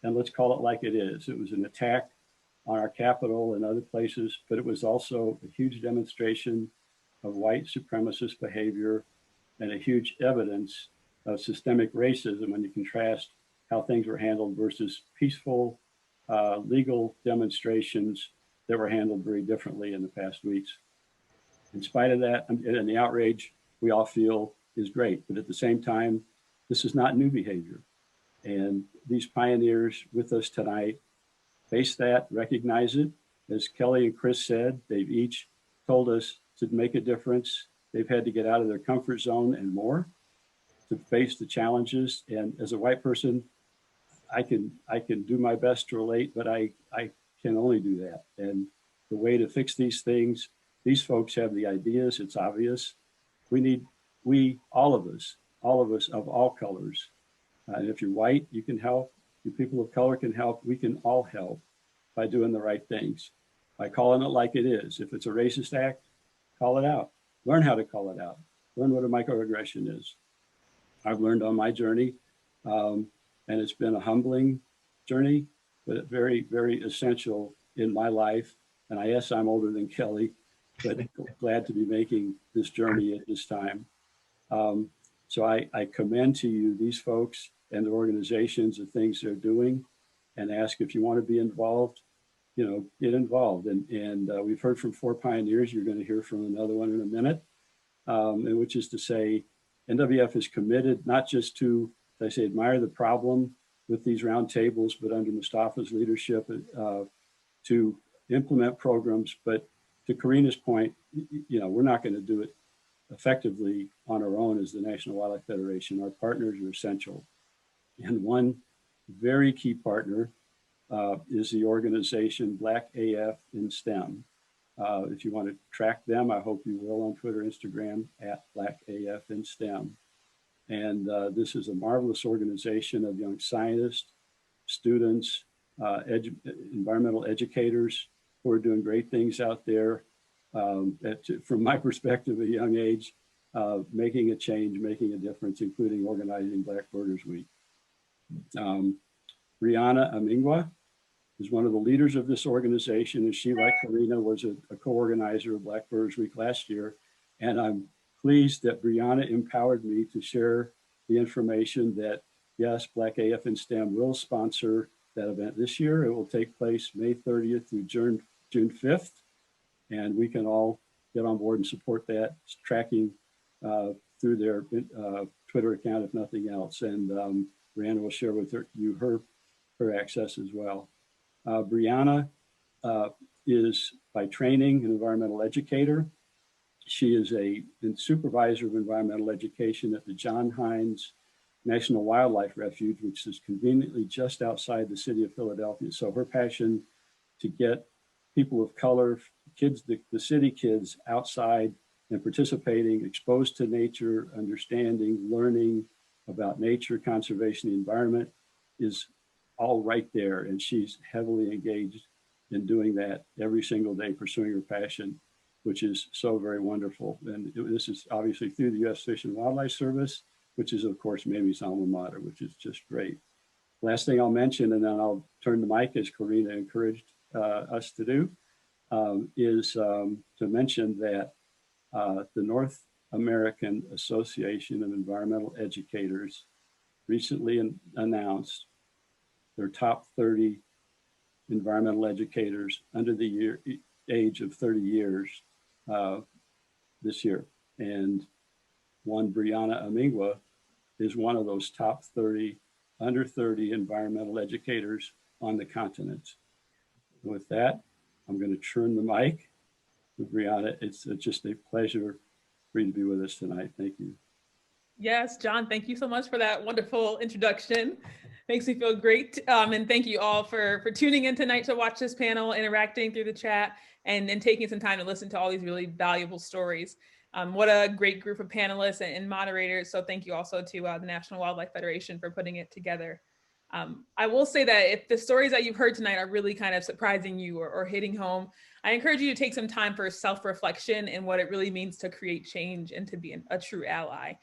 and let's call it like it is. It was an attack on our Capitol and other places, but it was also a huge demonstration of white supremacist behavior and a huge evidence of systemic racism when you contrast how things were handled versus peaceful legal demonstrations that were handled very differently in the past weeks. In spite of that, and the outrage we all feel is great, but at the same time, this is not new behavior. And these pioneers with us tonight face that, recognize it. As Kelly and Chris said, they've each told us to make a difference. They've had to get out of their comfort zone and more to face the challenges. And as a white person, I can do my best to relate, but I can only do that. And the way to fix these things, these folks have the ideas, it's obvious. All of us of all colors. And if you're white, you can help. You people of color can help. We can all help by doing the right things, by calling it like it is. If it's a racist act, call it out. Learn how to call it out. Learn what a microaggression is. I've learned on my journey, and it's been a humbling journey, but very, very essential in my life. And yes, I'm older than Kelly, but glad to be making this journey at this time. So I commend to you these folks and the organizations, the things they're doing, and ask if you want to be involved, get involved. And we've heard from 4 pioneers. You're going to hear from another one in a minute, and which is to say, NWF is committed not just to, as I say, admire the problem with these roundtables, but under Mustafa's leadership to implement programs. But to Corina's point, we're not going to do it effectively on our own as the National Wildlife Federation. Our partners are essential. And one very key partner is the organization Black AF in STEM. If you want to track them, I hope you will on Twitter, Instagram, at Black AF in STEM. And this is a marvelous organization of young scientists, students, environmental educators who are doing great things out there. From my perspective, at a young age, making a change, making a difference, including organizing Black Birders Week. Brianna Amingwa is one of the leaders of this organization, and she, like Corina, was a co-organizer of Black Birders Week last year. And I'm pleased that Brianna empowered me to share the information that, yes, Black AF in STEM will sponsor that event this year. It will take place May 30th through June 5th. And we can all get on board and support that. It's tracking through their Twitter account, if nothing else. And Brianna will share with you her access as well. Brianna is by training an environmental educator. She is a supervisor of environmental education at the John Hines National Wildlife Refuge, which is conveniently just outside the city of Philadelphia. So her passion to get people of color, kids, the city kids outside and participating, exposed to nature, understanding, learning about nature, conservation, the environment is all right there. And she's heavily engaged in doing that every single day, pursuing her passion, which is so very wonderful. And this is obviously through the U.S. Fish and Wildlife Service, which is of course Mamie's alma mater, which is just great. Last thing I'll mention, and then I'll turn the mic as Corina encouraged us to do, is to mention that the North American Association of Environmental Educators recently announced their top 30 environmental educators under the age of 30 years this year. And one, Brianna Amingwa, is one of those top 30, under 30 environmental educators on the continent. With that, I'm going to turn the mic to Brianna. It's just a pleasure for you to be with us tonight. Thank you. Yes, John, thank you so much for that wonderful introduction. Makes me feel great. And thank you all for tuning in tonight to watch this panel, interacting through the chat, and taking some time to listen to all these really valuable stories. What a great group of panelists and moderators. So thank you also to the National Wildlife Federation for putting it together. I will say that if the stories that you've heard tonight are really kind of surprising you or hitting home, I encourage you to take some time for self-reflection and what it really means to create change and to be a true ally.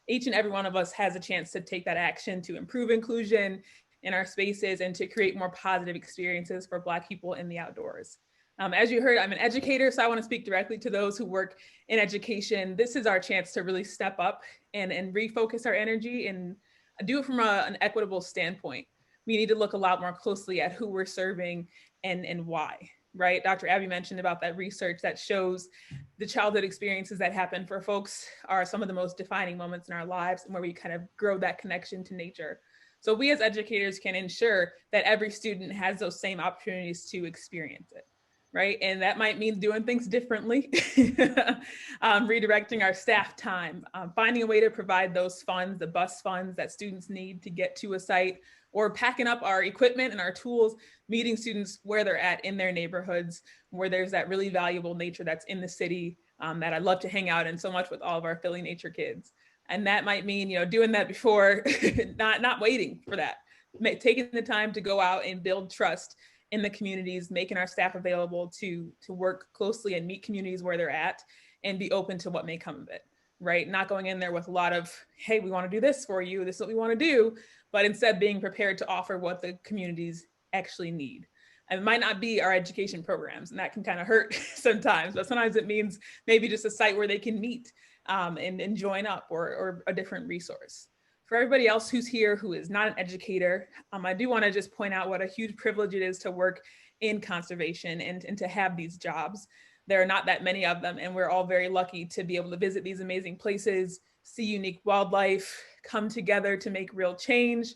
Each and every one of us has a chance to take that action to improve inclusion in our spaces and to create more positive experiences for Black people in the outdoors. As you heard, I'm an educator, so I want to speak directly to those who work in education. This is our chance to really step up and refocus our energy and do it from an equitable standpoint. We need to look a lot more closely at who we're serving and why, right? Dr. Aby mentioned about that research that shows the childhood experiences that happen for folks are some of the most defining moments in our lives and where we kind of grow that connection to nature. So we as educators can ensure that every student has those same opportunities to experience it. Right? And that might mean doing things differently, redirecting our staff time, finding a way to provide those funds, the bus funds that students need to get to a site, or packing up our equipment and our tools, meeting students where they're at in their neighborhoods, where there's that really valuable nature that's in the city that I love to hang out in so much with all of our Philly nature kids. And that might mean, doing that before, not waiting for that, taking the time to go out and build trust in the communities, making our staff available to work closely and meet communities where they're at and be open to what may come of it, right? Not going in there with a lot of, hey, we want to do this for you, this is what we want to do, but instead being prepared to offer what the communities actually need. And it might not be our education programs, and that can kind of hurt sometimes, but sometimes it means maybe just a site where they can meet and join up or a different resource. For everybody else who's here who is not an educator, I do want to just point out what a huge privilege it is to work in conservation and to have these jobs. There are not that many of them, and we're all very lucky to be able to visit these amazing places, see unique wildlife, come together to make real change.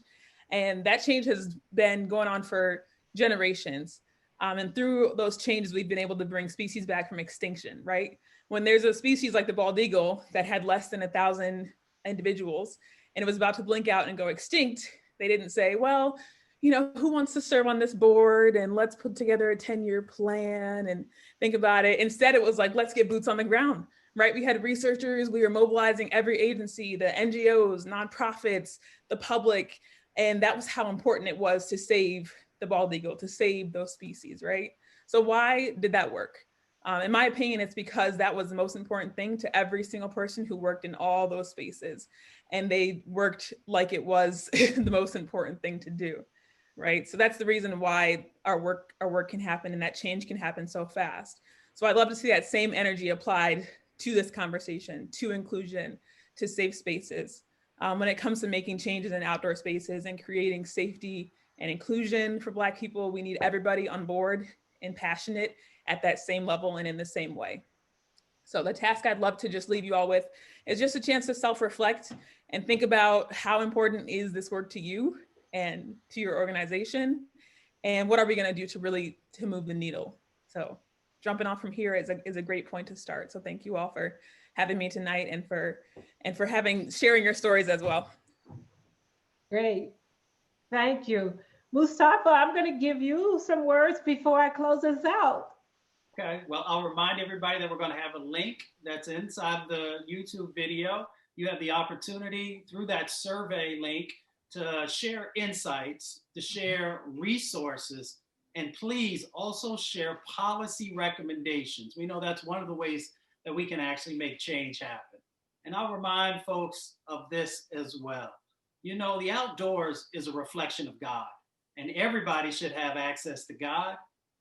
And that change has been going on for generations. And through those changes, we've been able to bring species back from extinction, right? When there's a species like the bald eagle that had less than 1,000 individuals, and it was about to blink out and go extinct, they didn't say, well, who wants to serve on this board and let's put together a 10-year plan and think about it. Instead, it was like, let's get boots on the ground, right? We had researchers, we were mobilizing every agency, the NGOs, nonprofits, the public, and that was how important it was to save the bald eagle, to save those species, right? So why did that work? In my opinion, it's because that was the most important thing to every single person who worked in all those spaces. And they worked like it was the most important thing to do, right? So that's the reason why our work can happen and that change can happen so fast. So I'd love to see that same energy applied to this conversation, to inclusion, to safe spaces. When it comes to making changes in outdoor spaces and creating safety and inclusion for Black people, we need everybody on board and passionate at that same level and in the same way. So the task I'd love to just leave you all with is just a chance to self-reflect and think about how important is this work to you and to your organization, and what are we going to do to really move the needle. So jumping off from here is a great point to start. So thank you all for having me tonight and for sharing your stories as well. Great. Thank you. Mustafa, I'm going to give you some words before I close us out. Okay, well, I'll remind everybody that we're going to have a link that's inside the YouTube video. You have the opportunity through that survey link to share insights, to share resources, and please also share policy recommendations. We know that's one of the ways that we can actually make change happen. And I'll remind folks of this as well. You know, the outdoors is a reflection of God, and everybody should have access to God,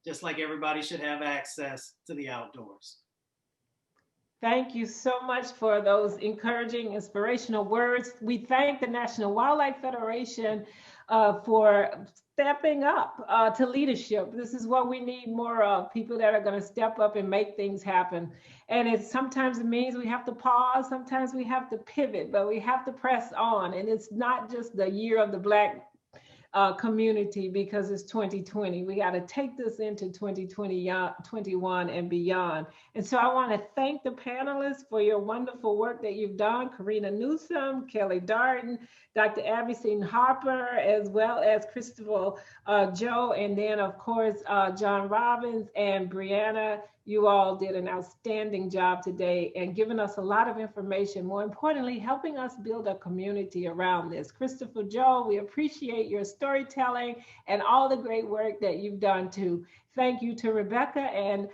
just like everybody should have access to the outdoors. Thank you so much for those encouraging, inspirational words. We thank the National Wildlife Federation for stepping up to leadership. This is what we need more of, people that are going to step up and make things happen. And sometimes it means we have to pause, sometimes we have to pivot, but we have to press on. And it's not just the year of the Black community because it's 2020. We got to take this into 2021 and beyond. And so I want to thank the panelists for your wonderful work that you've done. Corina Newsome, Kelly Darden, Dr. Aby Sene-Harper, as well as Christopher Joe, and then of course, John Robbins and Brianna. You all did an outstanding job today and giving us a lot of information, more importantly, helping us build a community around this. Christopher Joe, we appreciate your storytelling and all the great work that you've done too. Thank you to Rebecca and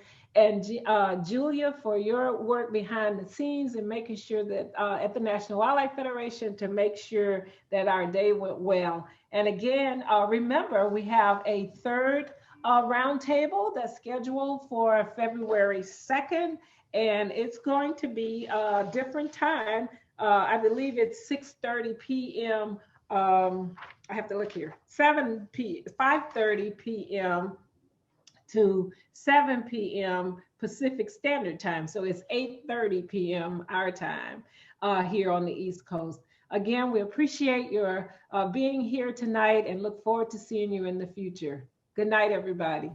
Julia for your work behind the scenes and making sure that at the National Wildlife Federation to make sure that our day went well. And again, remember, we have a third roundtable that's scheduled for February 2nd, and it's going to be a different time. I believe it's 6:30 p.m. I have to look here. 5:30 p.m. to 7 p.m. Pacific Standard Time. So it's 8:30 p.m. our time here on the East Coast. Again, we appreciate your being here tonight and look forward to seeing you in the future. Good night, everybody.